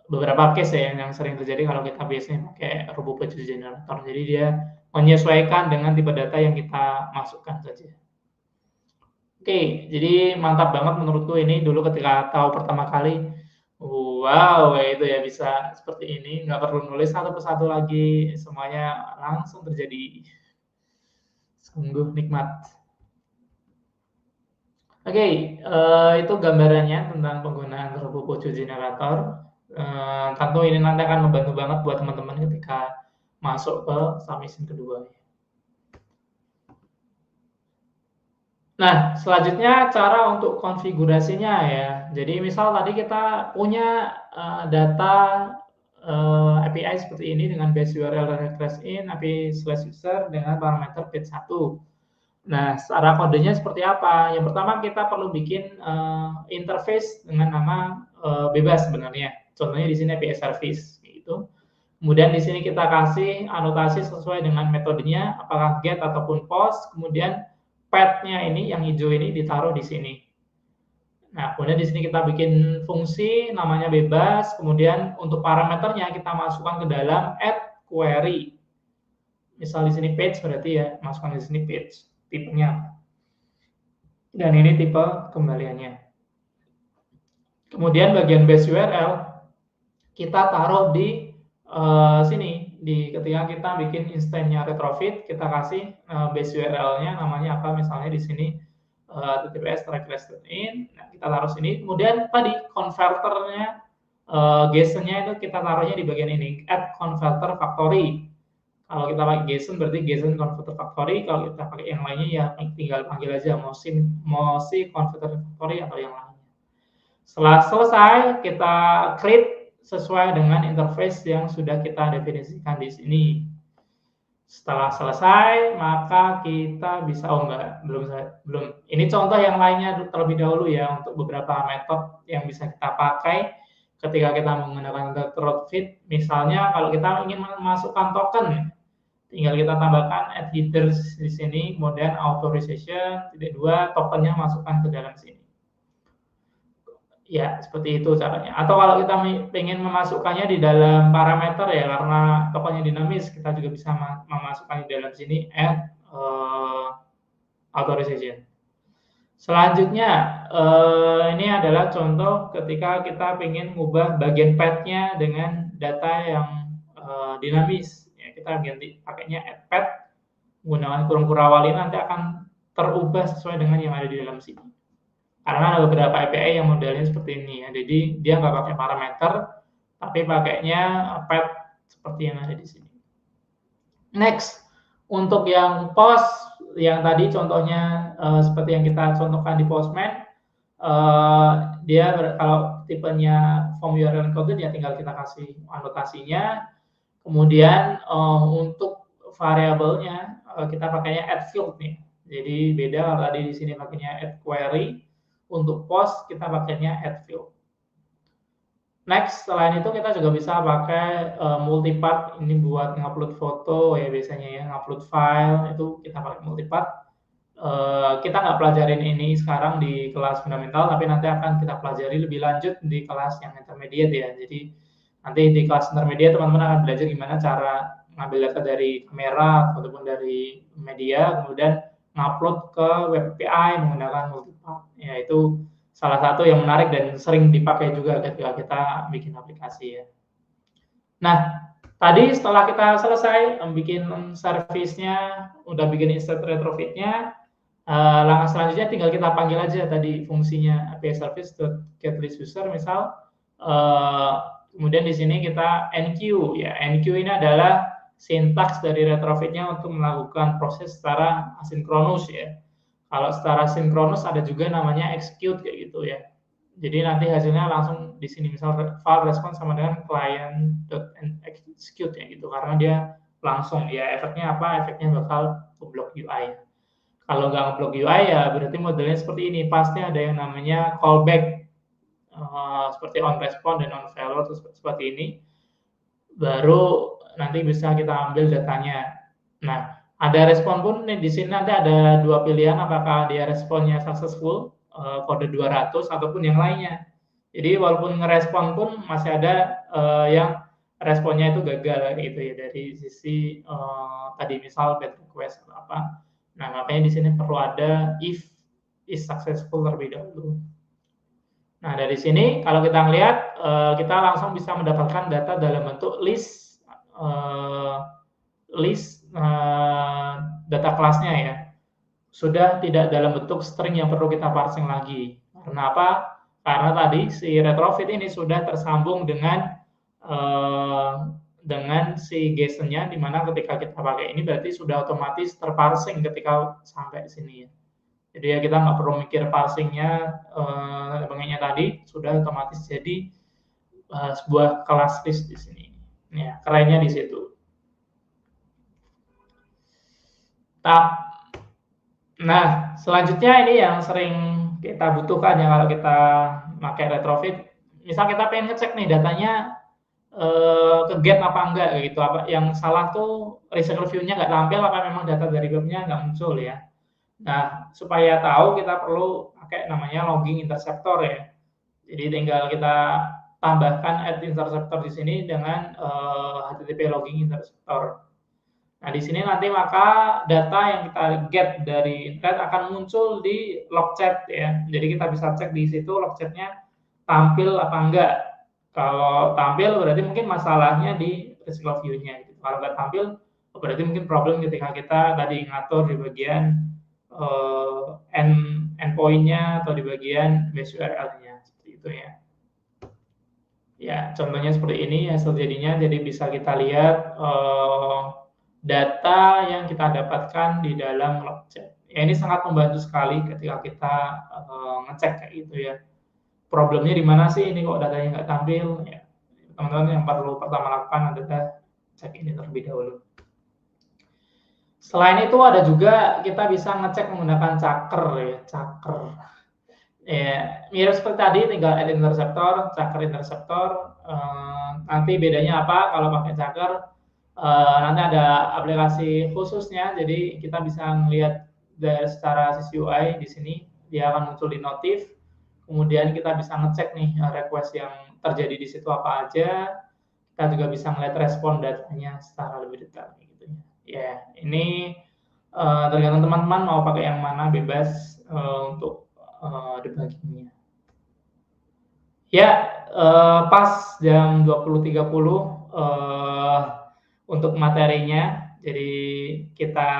beberapa case ya yang sering terjadi kalau kita biasanya pakai RoboPojo Generator. Jadi dia menyesuaikan dengan tipe data yang kita masukkan saja. Oke, jadi mantap banget menurutku ini dulu ketika tahu pertama kali. Wow, itu ya bisa seperti ini, nggak perlu nulis satu persatu lagi, semuanya langsung terjadi. Sungguh nikmat. Oke, itu gambarannya tentang penggunaan RoboPojo Generator. Tentu ini nanti akan membantu banget buat teman-teman ketika masuk ke submission kedua. Nah, selanjutnya cara untuk konfigurasinya ya. Jadi misal tadi kita punya data API seperti ini dengan base URL request in API/user dengan parameter page 1. Nah, secara kodenya seperti apa? Yang pertama kita perlu bikin interface dengan nama bebas sebenarnya. Contohnya di sini API service gitu. Kemudian di sini kita kasih anotasi sesuai dengan metodenya, apakah get ataupun post. Kemudian path-nya ini yang hijau ini ditaruh di sini. Nah, kemudian di sini kita bikin fungsi namanya bebas. Kemudian untuk parameternya kita masukkan ke dalam add query. Misal di sini page berarti ya masukkan di sini page. Tipenya. Dan ini tipe kembaliannya. Kemudian bagian base URL kita taruh di sini. Ketika kita bikin instance-nya retrofit, kita kasih base URL-nya namanya apa? Misalnya di sini https://in. Nah, kita taruh sini. Kemudian tadi converternya JSON-nya itu kita taruhnya di bagian ini, add converter factory. Kalau kita pakai JSON berarti JSON Converter Factory. Kalau kita pakai yang lainnya ya tinggal panggil aja Mosi Converter Factory atau yang lainnya. Setelah selesai kita create sesuai dengan interface yang sudah kita definisikan di sini. Setelah selesai, maka kita bisa, oh enggak, belum. Ini contoh yang lainnya terlebih dahulu ya, untuk beberapa metode yang bisa kita pakai ketika kita menggunakan retrofit. Misalnya kalau kita ingin memasukkan token, tinggal kita tambahkan add headers di sini, kemudian authorization, titik 2, tokennya masukkan ke dalam sini. Ya, seperti itu caranya. Atau kalau kita ingin memasukkannya di dalam parameter ya, karena tokennya dinamis, kita juga bisa memasukkan di dalam sini add authorization. Selanjutnya, ini adalah contoh ketika kita ingin mengubah bagian path-nya dengan data yang dinamis. Ya, kita ganti pakainya add path, menggunakan kurung kurawal ini nanti akan terubah sesuai dengan yang ada di dalam sini. Karena ada beberapa API yang modelnya seperti ini ya. Jadi dia nggak pakai parameter, tapi pakainya path seperti yang ada di sini. Next, untuk yang post, yang tadi contohnya seperti yang kita contohkan di Postman, dia kalau tipenya form URL encoded ya tinggal kita kasih anotasinya. Kemudian untuk variabelnya kita pakainya add field nih. Jadi beda kalau tadi di sini pakainya add query. Untuk post kita pakainya add field. Next, selain itu kita juga bisa pakai multipart ini buat ngupload foto ya, biasanya ya ngupload file itu kita pakai multipart. Kita nggak pelajarin ini sekarang di kelas fundamental, tapi nanti akan kita pelajari lebih lanjut di kelas yang intermediate ya. Jadi nanti di kelas intermediate teman-teman akan belajar gimana cara ngambil data dari kamera ataupun dari media, kemudian ngupload ke web API menggunakan multipart. Ya, itu salah satu yang menarik dan sering dipakai juga ketika kita bikin aplikasi ya. Nah, tadi setelah kita selesai bikin service-nya, udah bikin insert retrofit-nya, langkah selanjutnya tinggal kita panggil aja tadi fungsinya API service.getListUser misal, kemudian di sini kita enq ya. Enq ini adalah sintaks dari retrofitnya untuk melakukan proses secara asinkronus ya. Kalau secara sinkronus ada juga namanya execute kayak gitu ya. Jadi nanti hasilnya langsung di sini misal file response sama dengan client.execute ya gitu, karena dia langsung ya. Efeknya apa? Efeknya bakal ngeblok UI. Kalau nggak ngeblok UI ya berarti modelnya seperti ini, pasti ada yang namanya callback seperti on response dan on failure seperti ini. Baru nanti bisa kita ambil datanya. Nah, ada respon pun di sini nanti ada dua pilihan, apakah dia responnya successful kode 200 ataupun yang lainnya. Jadi walaupun ngerespon pun masih ada yang responnya itu gagal gitu ya dari sisi tadi misal bad request atau apa. Nah, makanya di sini perlu ada if is successful terlebih dahulu. Nah, dari sini kalau kita lihat kita langsung bisa mendapatkan data dalam bentuk list data kelasnya ya. Sudah tidak dalam bentuk string yang perlu kita parsing lagi. Karena apa? Karena tadi si retrofit ini sudah tersambung dengan si JSON-nya, di mana ketika kita pakai ini berarti sudah otomatis terparsing ketika sampai sini ya. Jadi ya kita nggak perlu mikir parsingnya, bangkainya tadi sudah otomatis jadi sebuah kelas list di sini. Ya, kerennya di situ. Nah, selanjutnya ini yang sering kita butuhkan ya kalau kita pakai retrofit. Misal kita pengen ngecek nih datanya ke get apa enggak gitu. Apa yang salah tuh receiver view-nya nggak tampil, apa memang data dari webnya nggak muncul ya. Nah, supaya tahu kita perlu pakai namanya logging interceptor ya. Jadi tinggal kita tambahkan add interceptor di sini dengan HTTP logging interceptor. Nah, di sini nanti maka data yang kita get dari internet akan muncul di log chat ya. Jadi kita bisa cek di situ log chatnya tampil apa enggak. Kalau tampil berarti mungkin masalahnya di receiver view-nya. Gitu. Kalau nggak tampil berarti mungkin problem ketika kita tadi ngatur di bagian endpoint-nya atau di bagian base URL-nya seperti itu ya. Ya, contohnya seperti ini hasil jadinya. Jadi bisa kita lihat data yang kita dapatkan di dalam log chat. Ya, ini sangat membantu sekali ketika kita ngecek kayak gitu ya. Problemnya di mana sih ini kok datanya nggak tampil? Ya, teman-teman yang perlu pertama lakukan adalah cek ini terlebih dahulu. Selain itu ada juga kita bisa ngecek menggunakan Chakr ya, Chakr. Ya, mirip seperti tadi, tinggal add interceptor, Chakr interceptor. Nanti bedanya apa kalau pakai Chakr? Nanti ada aplikasi khususnya, jadi kita bisa melihat dari secara sisi UI di sini, dia akan muncul di notif. Kemudian kita bisa ngecek nih request yang terjadi di situ apa aja. Kita juga bisa melihat respon datanya secara lebih detail gitu ya. Ya, ini tergantung teman-teman mau pakai yang mana, bebas untuk debuggingnya. Ya, pas jam 20.30 untuk materinya. Jadi kita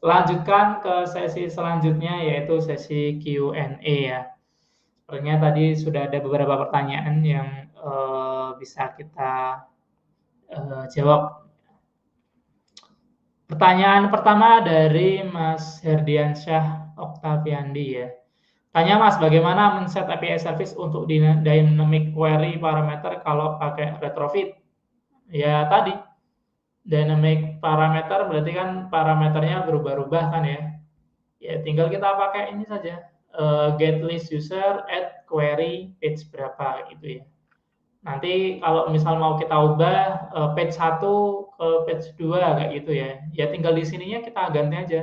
lanjutkan ke sesi selanjutnya, yaitu sesi Q&A ya. Sebenarnya tadi sudah ada beberapa pertanyaan yang bisa kita jawab. Pertanyaan pertama dari Mas Herdiansyah Oktaviandi ya. Tanya Mas, bagaimana men-set API service untuk dynamic query parameter kalau pakai retrofit? Ya tadi, dynamic parameter berarti kan parameternya berubah-ubah kan ya. Ya tinggal kita pakai ini saja, get list user, add query page berapa gitu ya. Nanti kalau misal mau kita ubah page 1 ke page 2 kayak gitu ya. Ya tinggal di sininya kita ganti aja.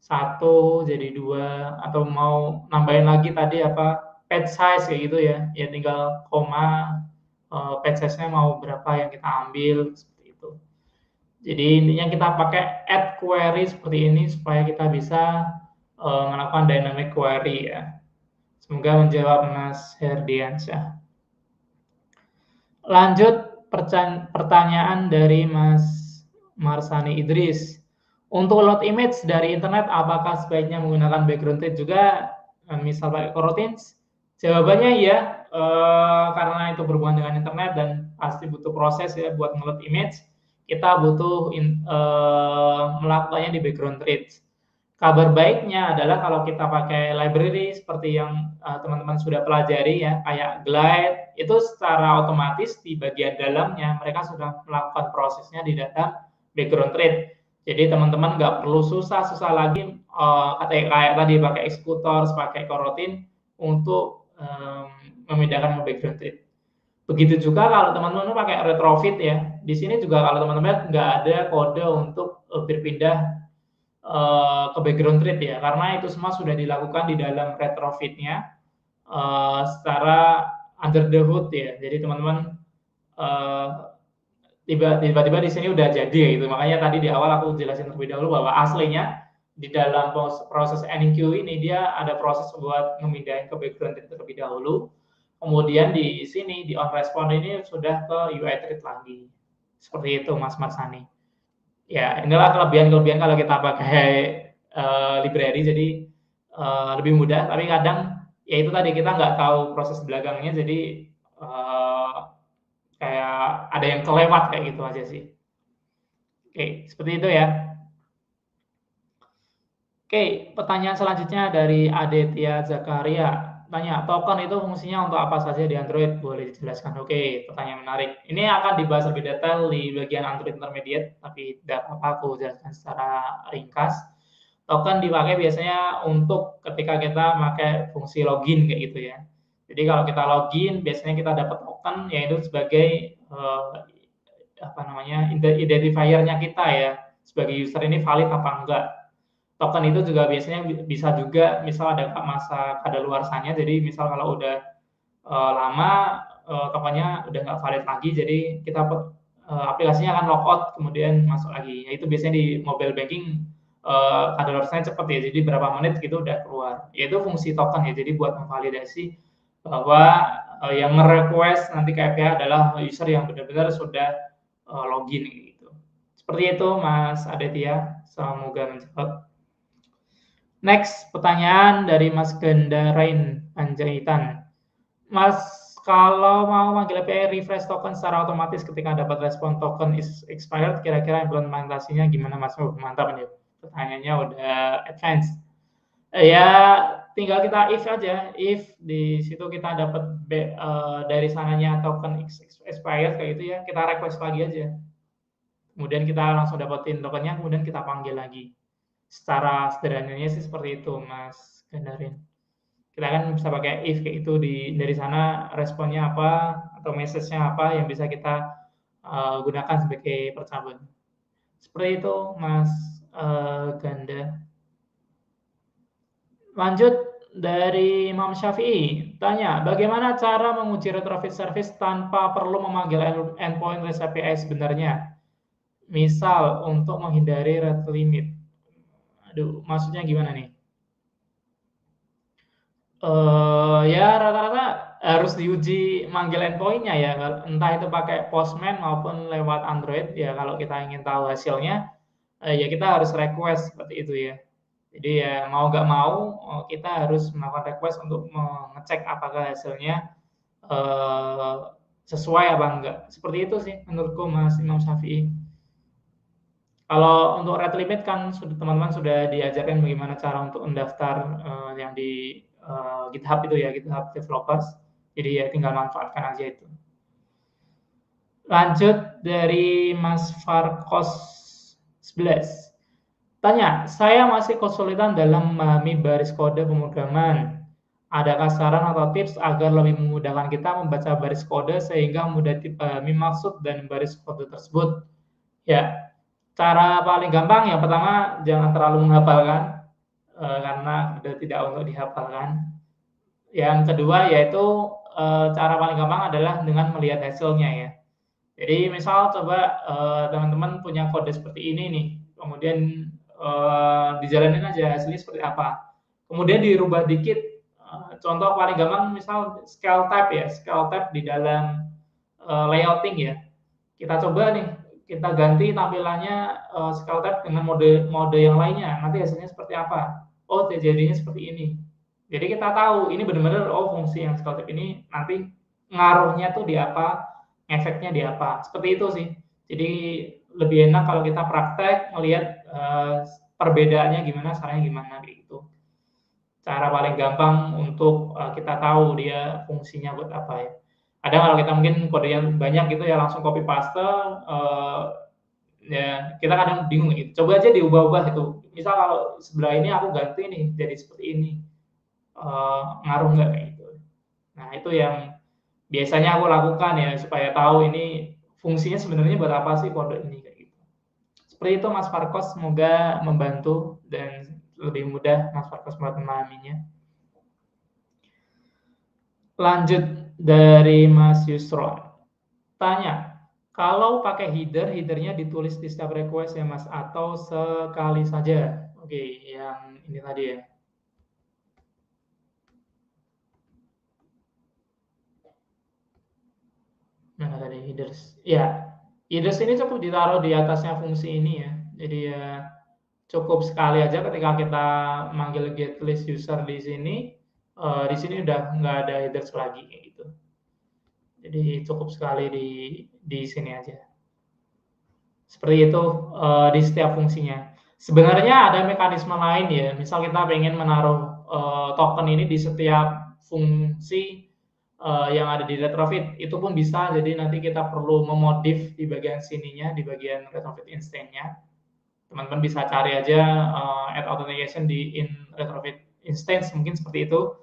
1 jadi 2 atau mau nambahin lagi tadi apa page size kayak gitu ya. Ya tinggal koma page size-nya mau berapa yang kita ambil seperti itu. Jadi intinya kita pakai add query seperti ini supaya kita bisa melakukan dynamic query ya. Semoga menjawab Mas Herdiansyah. Lanjut pertanyaan dari Mas Marsani Idris. Untuk load image dari internet, apakah sebaiknya menggunakan background treat juga, misal pakai coroutines? Jawabannya iya, karena itu berhubungan dengan internet dan pasti butuh proses ya buat nge-load image. Kita butuh melakukannya di background treat. Kabar baiknya adalah kalau kita pakai library seperti yang teman-teman sudah pelajari ya, kayak Glide, itu secara otomatis di bagian dalamnya mereka sudah melakukan prosesnya di dalam background thread. Jadi teman-teman nggak perlu susah-susah lagi kayak tadi pakai executors, pakai coroutine untuk memindahkan ke background thread. Begitu juga kalau teman-teman pakai retrofit ya, di sini juga kalau teman-teman nggak ada kode untuk berpindah ke background thread ya, karena itu semua sudah dilakukan di dalam retrofitnya secara under the hood ya. Jadi teman-teman tiba-tiba di sini udah jadi ya gitu. Makanya tadi di awal aku jelasin terlebih dahulu bahwa aslinya di dalam proses NQ ini dia ada proses buat memindahin ke background thread terlebih dahulu. Kemudian di sini di on respond ini sudah ke UI thread lagi. Seperti itu Mas Marsani. Ya, inilah kelebihan-kelebihan kalau kita pakai library, jadi lebih mudah. Tapi kadang ya itu tadi kita nggak tahu proses belakangnya, jadi kayak ada yang kelewat kayak gitu aja sih. Oke, seperti itu ya. Oke, pertanyaan selanjutnya dari Aditya Zakaria. Tanya, token itu fungsinya untuk apa saja di Android? Boleh dijelaskan? Oke, pertanyaan menarik. Ini akan dibahas lebih detail di bagian Android Intermediate, tapi tidak apa-apa aku jelaskan secara ringkas. Token dipakai biasanya untuk ketika kita pakai fungsi login kayak gitu ya. Jadi kalau kita login, biasanya kita dapat token, yaitu sebagai apa namanya identifier-nya kita ya, sebagai user ini valid apa enggak. Token itu juga biasanya bisa juga misal ada masa kadaluarsanya, jadi misal kalau udah lama tokennya udah nggak valid lagi, jadi kita aplikasinya akan logout kemudian masuk lagi. Ya, itu biasanya di mobile banking kadaluarsanya cepat ya, jadi berapa menit gitu udah keluar. Yaitu fungsi token ya, jadi buat memvalidasi bahwa yang nge-request nanti ke API adalah user yang benar-benar sudah login gitu. Seperti itu Mas Aditya, semoga menjawab. Next, pertanyaan dari Mas Gendarain Panjaitan. Mas, kalau mau manggil API refresh token secara otomatis ketika dapat respon token is expired, kira-kira implementasinya gimana Mas? Oh, mantap nih. Pertanyaannya udah advance. Ya, tinggal kita if aja. If di situ kita dapat dari sananya token expired kayak gitu ya, kita request lagi aja. Kemudian kita langsung dapetin tokennya, kemudian kita panggil lagi. Secara sederhananya sih seperti itu, Mas Gandarin. Kita kan bisa pakai if kayak itu dari sana responnya apa atau message-nya apa yang bisa kita gunakan sebagai percabun. Seperti itu, Mas Ganda. Lanjut dari Imam Syafi'i, tanya, bagaimana cara menguji retrofit service tanpa perlu memanggil endpoint REST API sebenarnya? Misal, untuk menghindari rate limit. Aduh, maksudnya gimana nih? Ya rata-rata harus diuji manggil endpoint-nya ya, entah itu pakai Postman maupun lewat Android, ya kalau kita ingin tahu hasilnya, ya kita harus request seperti itu ya. Jadi ya mau nggak mau, kita harus melakukan request untuk mengecek apakah hasilnya, sesuai apa enggak. Seperti itu sih menurutku Mas Imam Syafi'i. Kalau untuk rate limit kan teman-teman sudah diajarkan bagaimana cara untuk mendaftar, yang di, GitHub itu ya, GitHub Developers. Jadi ya tinggal manfaatkan aja itu. Lanjut dari Mas Farkos 11. Tanya, saya masih kesulitan dalam memahami baris kode pemrograman. Adakah saran atau tips agar lebih memudahkan kita membaca baris kode sehingga mudah dipahami maksud dan baris kode tersebut? Ya, cara paling gampang yang pertama jangan terlalu menghafalkan, karena sudah tidak untuk dihafalkan. Yang kedua yaitu, cara paling gampang adalah dengan melihat hasilnya ya. Jadi misal coba, teman-teman punya kode seperti ini nih, kemudian, dijalanin aja hasilnya seperti apa. Kemudian dirubah dikit, contoh paling gampang misal scale type ya, scale type di dalam, layouting ya. Kita coba nih, kita ganti tampilannya, scale type dengan mode yang lainnya, nanti hasilnya seperti apa. Oh jadinya seperti ini. Jadi kita tahu ini benar-benar, oh fungsi yang scale type ini nanti ngaruhnya tuh di apa, ngefeknya di apa, seperti itu sih. Jadi lebih enak kalau kita praktek ngelihat, perbedaannya gimana, caranya gimana, kayak gitu. Cara paling gampang untuk, kita tahu dia fungsinya buat apa ya. Kadang kalau kita mungkin kodenya banyak gitu ya langsung copy paste, ya kita kadang bingung gitu, coba aja diubah-ubah gitu. Misal kalau sebelah ini aku ganti nih jadi seperti ini, ngaruh nggak kayak gitu. Nah itu yang biasanya aku lakukan ya supaya tahu ini fungsinya sebenarnya buat apa sih kode ini kayak gitu. Seperti itu Mas Farkos, semoga membantu dan lebih mudah Mas Farkos buat memahaminya. Lanjut dari Mas Yusron. Tanya, kalau pakai header-nya ditulis di setiap request ya Mas atau sekali saja? Oke, yang ini tadi ya. Mana tadi headers? Ya, headers ini cukup ditaruh di atasnya fungsi ini ya. Jadi ya cukup sekali aja ketika kita manggil get list user di sini udah nggak ada headers lagi kayak gitu. Jadi cukup sekali di sini aja. Seperti itu, di setiap fungsinya. Sebenarnya ada mekanisme lain ya, misal kita pengen menaruh, token ini di setiap fungsi, yang ada di retrofit, itu pun bisa. Jadi nanti kita perlu memodif di bagian sininya, di bagian retrofit instance-nya. Teman-teman bisa cari aja, add authentication di retrofit instance, mungkin seperti itu.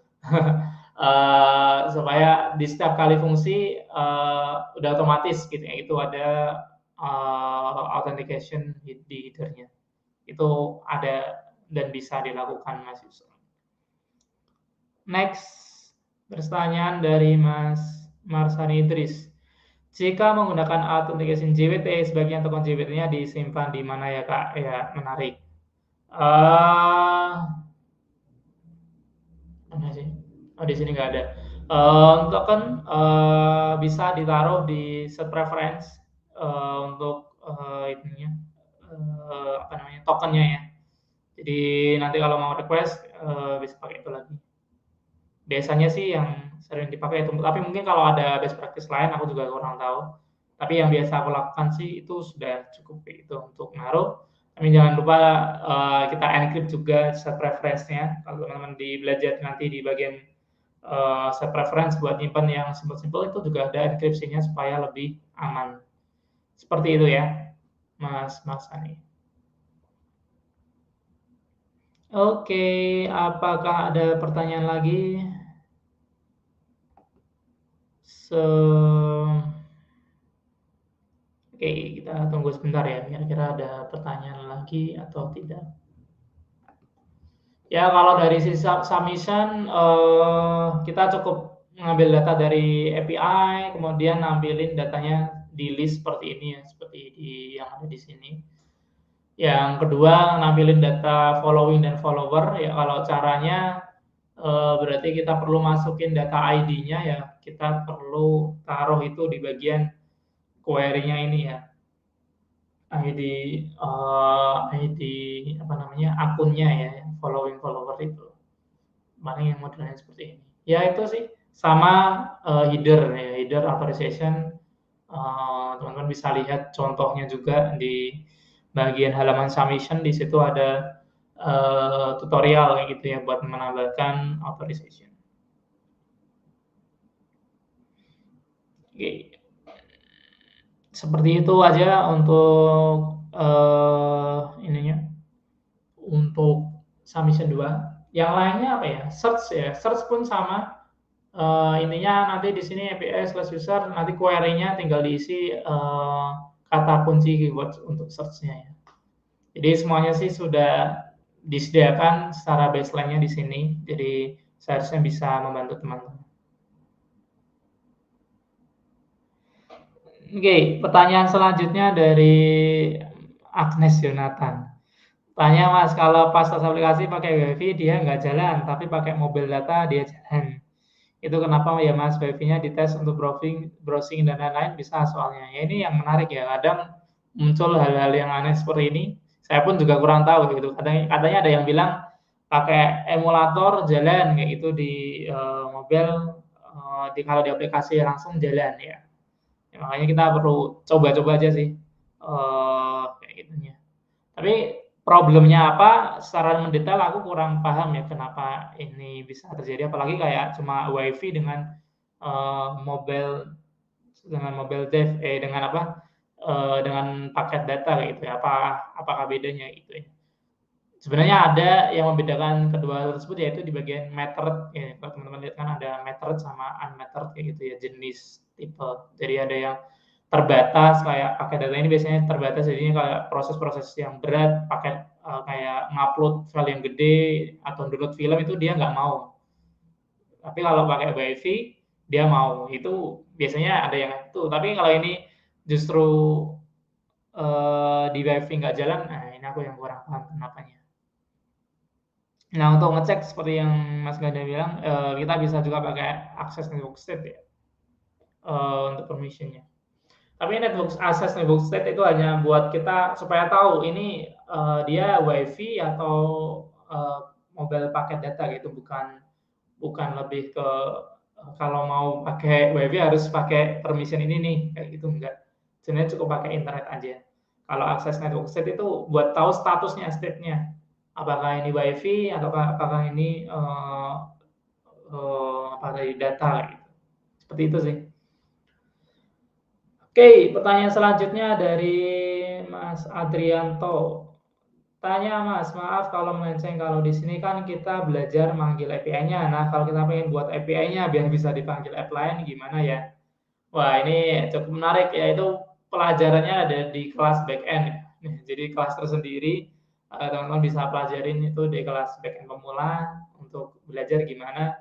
Supaya di setiap kali fungsi, udah otomatis gitu ya, itu ada authentication di header-nya. Itu ada dan bisa dilakukan Mas Yusuf. Next, pertanyaan dari Mas Marsani Idris. Jika menggunakan authentication JWT, sebagian token JWT-nya disimpan di mana ya Kak? Ya, menarik. Mana sih? Oh, di sini nggak ada. Token bisa ditaruh di set preference untuk ininya, apa namanya, tokennya ya. Jadi nanti kalau mau request bisa pakai itu lagi. Biasanya sih yang sering dipakai itu, tapi mungkin kalau ada best practice lain aku juga kurang tahu. Tapi yang biasa aku lakukan sih itu sudah cukup itu untuk naruh. Tapi jangan lupa kita encrypt juga set preference-nya. Kalau teman-teman belajar nanti di bagian set preference buat nyimpan yang simple-simple itu juga ada enkripsinya supaya lebih aman. Seperti itu ya. Mas Marsani. Oke, apakah ada pertanyaan lagi? Oke, kita tunggu sebentar ya, kira-kira ada pertanyaan lagi atau tidak. Ya, kalau dari sisi submission, kita cukup mengambil data dari API, kemudian nampilin datanya di list seperti ini ya, seperti yang ada di sini. Yang kedua, nampilin data following dan follower. Ya, kalau caranya berarti kita perlu masukin data ID-nya ya, kita perlu taruh itu di bagian query-nya ini ya. ID ID apa namanya akunnya ya, following follower itu. Mana yang modelnya seperti ini. Ya itu sih sama header ya, header authorization. Teman-teman bisa lihat contohnya juga di bagian halaman submission, di situ ada tutorial gitu ya buat menambahkan authorization. Oke. Seperti itu aja untuk ininya, untuk submission 2. Yang lainnya apa ya? Search ya. Search pun sama. Intinya nanti di sini API/user nanti query-nya tinggal diisi kata kunci keyword untuk search-nya ya. Jadi semuanya sih sudah disediakan secara baseline-nya di sini. Jadi seharusnya bisa membantu teman-teman. Oke, pertanyaan selanjutnya dari Agnes Jonathan. Tanya Mas, kalau pas tes aplikasi pakai WiFi dia nggak jalan, tapi pakai mobile data dia jalan. Itu kenapa ya Mas, WiFi-nya dites untuk browsing dan lain-lain bisa soalnya. Ya ini yang menarik ya, kadang muncul hal-hal yang aneh seperti ini. Saya pun juga kurang tahu gitu. Katanya ada yang bilang pakai emulator jalan kayak gitu di mobil, kalau di aplikasi langsung jalan ya. Ya, makanya kita perlu coba-coba aja sih kayak gitunya. Tapi problemnya apa, secara mendetail aku kurang paham ya kenapa ini bisa terjadi, apalagi kayak cuma WiFi dengan mobile dengan apa, dengan paket data gitu ya, apakah bedanya gitu ya. Sebenarnya ada yang membedakan kedua hal tersebut, yaitu di bagian metered ya, kalau teman-teman lihat kan ada metered sama unmetered kayak gitu ya, jenis tipe. Jadi ada yang terbatas, kayak paket data ini biasanya terbatas, jadinya kayak proses-proses yang berat, paket kayak ngupload file yang gede atau download film itu dia nggak mau. Tapi kalau pakai WiFi dia mau. Itu biasanya ada yang itu. Tapi kalau ini justru di WiFi nggak jalan, nah ini aku yang kurang paham kenapanya. Nah, untuk ngecek seperti yang Mas Ganda bilang, kita bisa juga pakai access network state ya, untuk permission-nya. Tapi access network state itu hanya buat kita supaya tahu ini dia WiFi atau mobile paket data gitu, bukan lebih ke kalau mau pakai WiFi harus pakai permission ini nih, kayak gitu enggak. Sebenarnya cukup pakai internet aja. Kalau access network state itu buat tahu statusnya, state-nya. Apakah ini WiFi atau apakah ini apa tadi data gitu. Seperti itu sih. Oke, pertanyaan selanjutnya dari Mas Adrianto. Tanya Mas, maaf kalau melenceng, kalau di sini kan kita belajar manggil API-nya. Nah, kalau kita pengen buat API-nya biar bisa dipanggil app lain gimana ya? Wah, ini cukup menarik, yaitu pelajarannya ada di kelas backend. Jadi kelas tersendiri, teman-teman bisa pelajarin itu di kelas backend pemula untuk belajar gimana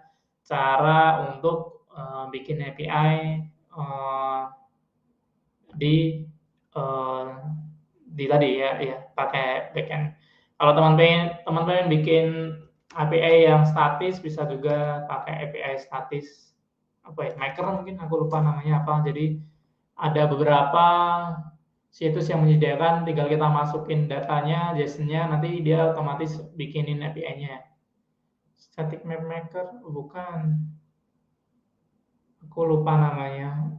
cara untuk bikin API di uh, di tadi ya pakai backend. Kalau teman pengen bikin API yang statis bisa juga pakai API statis apa ya, Maker mungkin aku lupa namanya apa. Jadi ada beberapa situs yang menyediakan, tinggal kita masukin datanya, JSON-nya, nanti dia otomatis bikinin API-nya. Static Map Maker bukan, aku lupa namanya.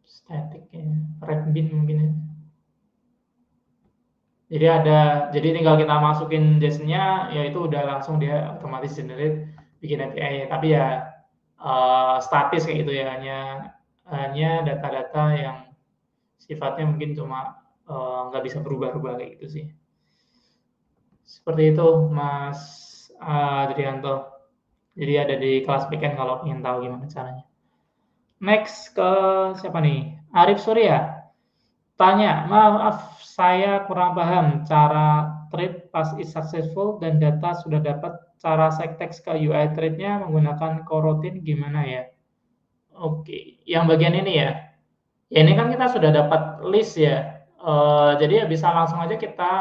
Static ya, Redbean mungkin ya. Jadi tinggal kita masukin JSON-nya, ya itu udah langsung dia otomatis generate bikin API. Tapi ya statis kayak gitu ya, hanya data-data yang sifatnya mungkin cuma nggak bisa berubah-ubah kayak gitu sih. Seperti itu, Mas Adrianto. Jadi ada di kelas backend kalau ingin tahu gimana caranya. Next ke siapa nih? Arif Surya. Tanya, maaf saya kurang paham cara trade pas is successful dan data sudah dapat, cara set text ke UI trade-nya menggunakan coroutine gimana ya? Oke, yang bagian ini ya. Ya ini kan kita sudah dapat list ya. Jadi ya bisa langsung aja kita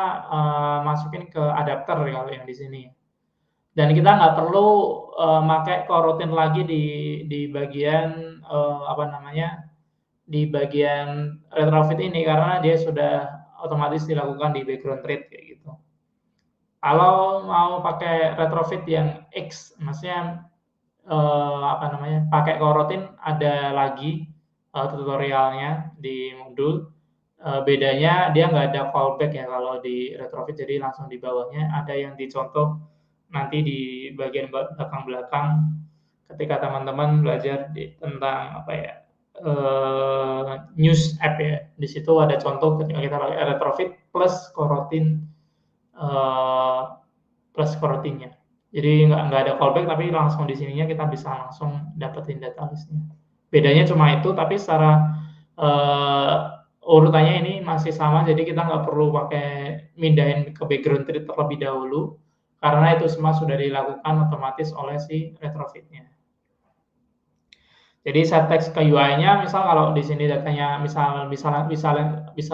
masukin ke adapter kalau yang di sini. Dan kita nggak perlu pakai coroutine lagi di bagian apa namanya, di bagian retrofit ini karena dia sudah otomatis dilakukan di background trade kayak gitu. Kalau mau pakai retrofit yang X, maksudnya apa namanya, pakai coroutine, ada lagi tutorialnya di modul. Bedanya dia nggak ada fallback ya kalau di retrofit, jadi langsung di bawahnya ada yang dicontoh nanti di bagian belakang-belakang ketika teman-teman belajar tentang apa ya, news app ya. Di situ ada contoh ketika kita pakai retrofit plus coroutine, plus coroutine-nya. Jadi nggak ada callback, tapi langsung di sininya kita bisa langsung dapetin data list-nya. Bedanya cuma itu, tapi secara urutannya ini masih sama, jadi kita nggak perlu pakai mindahin ke background tree terlebih dahulu, karena itu semua sudah dilakukan otomatis oleh si retrofit-nya. Jadi set text ke UI-nya, misal kalau di sini datanya bisa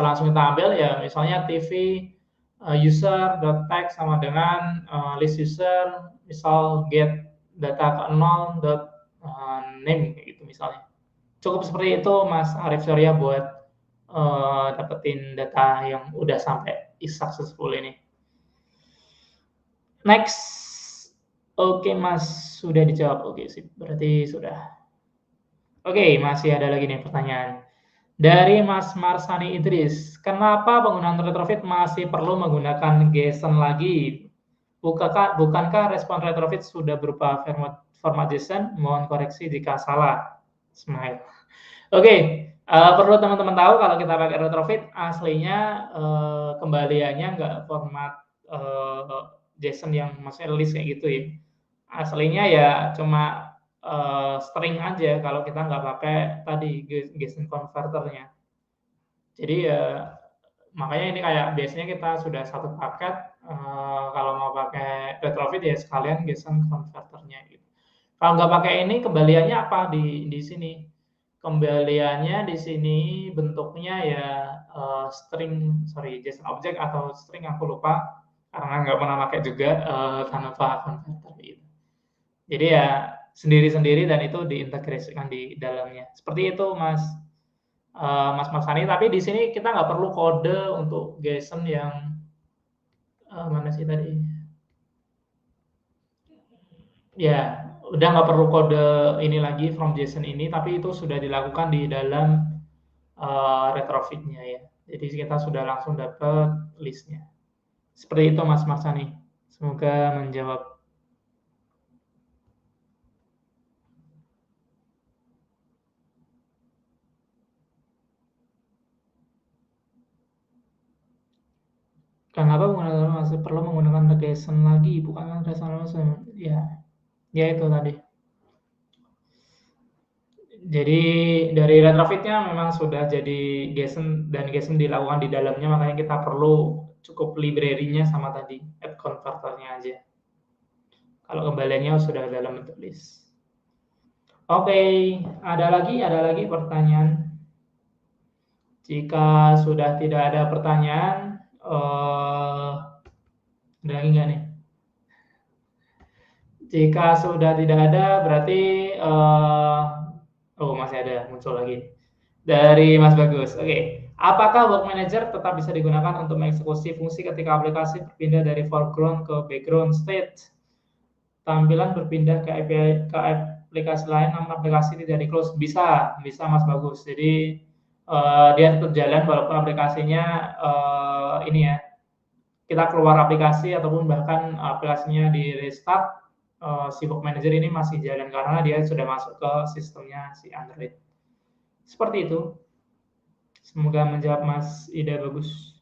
langsung kita ambil ya, misalnya TV user.text sama dengan list user, misal get data ke 0 name kayak gitu misalnya. Cukup seperti itu Mas Arif Surya buat dapetin data yang udah sampai is successful ini. Next. Oke Mas, sudah dijawab. Oke sip, berarti sudah. Oke, masih ada lagi nih pertanyaan. Dari Mas Marsani Idris, kenapa penggunaan retrofit masih perlu menggunakan JSON lagi? Bukankah respon retrofit sudah berupa format JSON? Mohon koreksi jika salah. Smile. Oke, perlu teman-teman tahu kalau kita pakai retrofit, aslinya kembaliannya nggak format JSON yang maksudnya list kayak gitu ya. Aslinya ya cuma string aja kalau kita nggak pakai tadi JSON converternya. Jadi ya makanya ini kayak biasanya kita sudah satu paket, kalau mau pakai retrofit ya sekalian JSON converternya gitu. Kalau nggak pakai ini kembaliannya apa di sini? Kembaliannya di sini bentuknya ya JSON object atau string, aku lupa karena nggak pernah pakai juga tanpa converter gitu. Jadi ya sendiri-sendiri dan itu diintegrasikan di dalamnya. Seperti itu Mas Marsani. Tapi di sini kita nggak perlu kode untuk JSON yang mana sih tadi? Ya, udah nggak perlu kode ini lagi from JSON ini, tapi itu sudah dilakukan di dalam retrofit-nya ya. Jadi kita sudah langsung dapat list-nya. Seperti itu Mas Marsani. Semoga menjawab. Kenapa masih perlu menggunakan JSON lagi? Bukan JSON ya. Ya itu tadi. Jadi dari retrofitnya memang sudah jadi JSON dan JSON dilakukan di dalamnya, makanya kita perlu cukup library-nya sama tadi add converter-nya aja. Kalau kembaliannya sudah dalam bentuk list. Oke, ada lagi pertanyaan. Jika sudah tidak ada pertanyaan, ada lagi nggak nih? Jika sudah tidak ada, berarti masih ada, muncul lagi. Dari Mas Bagus. Oke. Apakah Work Manager tetap bisa digunakan untuk mengeksekusi fungsi ketika aplikasi berpindah dari foreground ke background state? Tampilan berpindah ke aplikasi lain, namun aplikasi tidak di-close. Bisa Mas Bagus. Jadi dia tetap jalan walaupun aplikasinya ini ya, kita keluar aplikasi ataupun bahkan aplikasinya di restart, si Book Manager ini masih jalan karena dia sudah masuk ke sistemnya si Android. Seperti itu. Semoga menjawab Mas Ida bagus.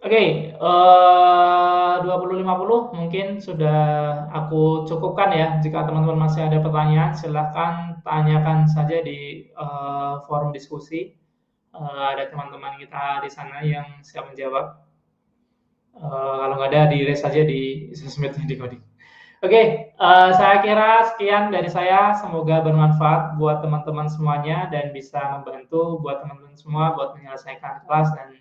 Oke, 20.50 mungkin sudah aku cukupkan ya. Jika teman-teman masih ada pertanyaan, silahkan tanyakan saja di forum diskusi. Ada teman-teman kita di sana yang siap menjawab. Kalau nggak ada, di-raise saja di sosmednya di coding. Oke, saya kira sekian dari saya. Semoga bermanfaat buat teman-teman semuanya dan bisa membantu buat teman-teman semua buat menyelesaikan kelas dan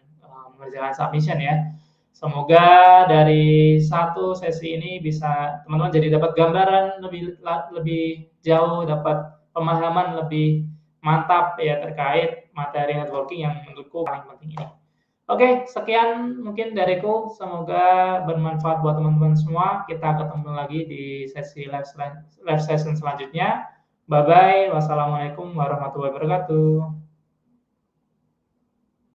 mengerjakan submission ya. Semoga dari satu sesi ini bisa teman-teman jadi dapat gambaran lebih jauh, dapat pemahaman lebih mantap ya terkait materi networking yang menurutku paling penting ini. Oke, sekian mungkin dariku. Semoga bermanfaat buat teman-teman semua. Kita ketemu lagi di sesi live session selanjutnya. Bye-bye. Wassalamualaikum warahmatullahi wabarakatuh.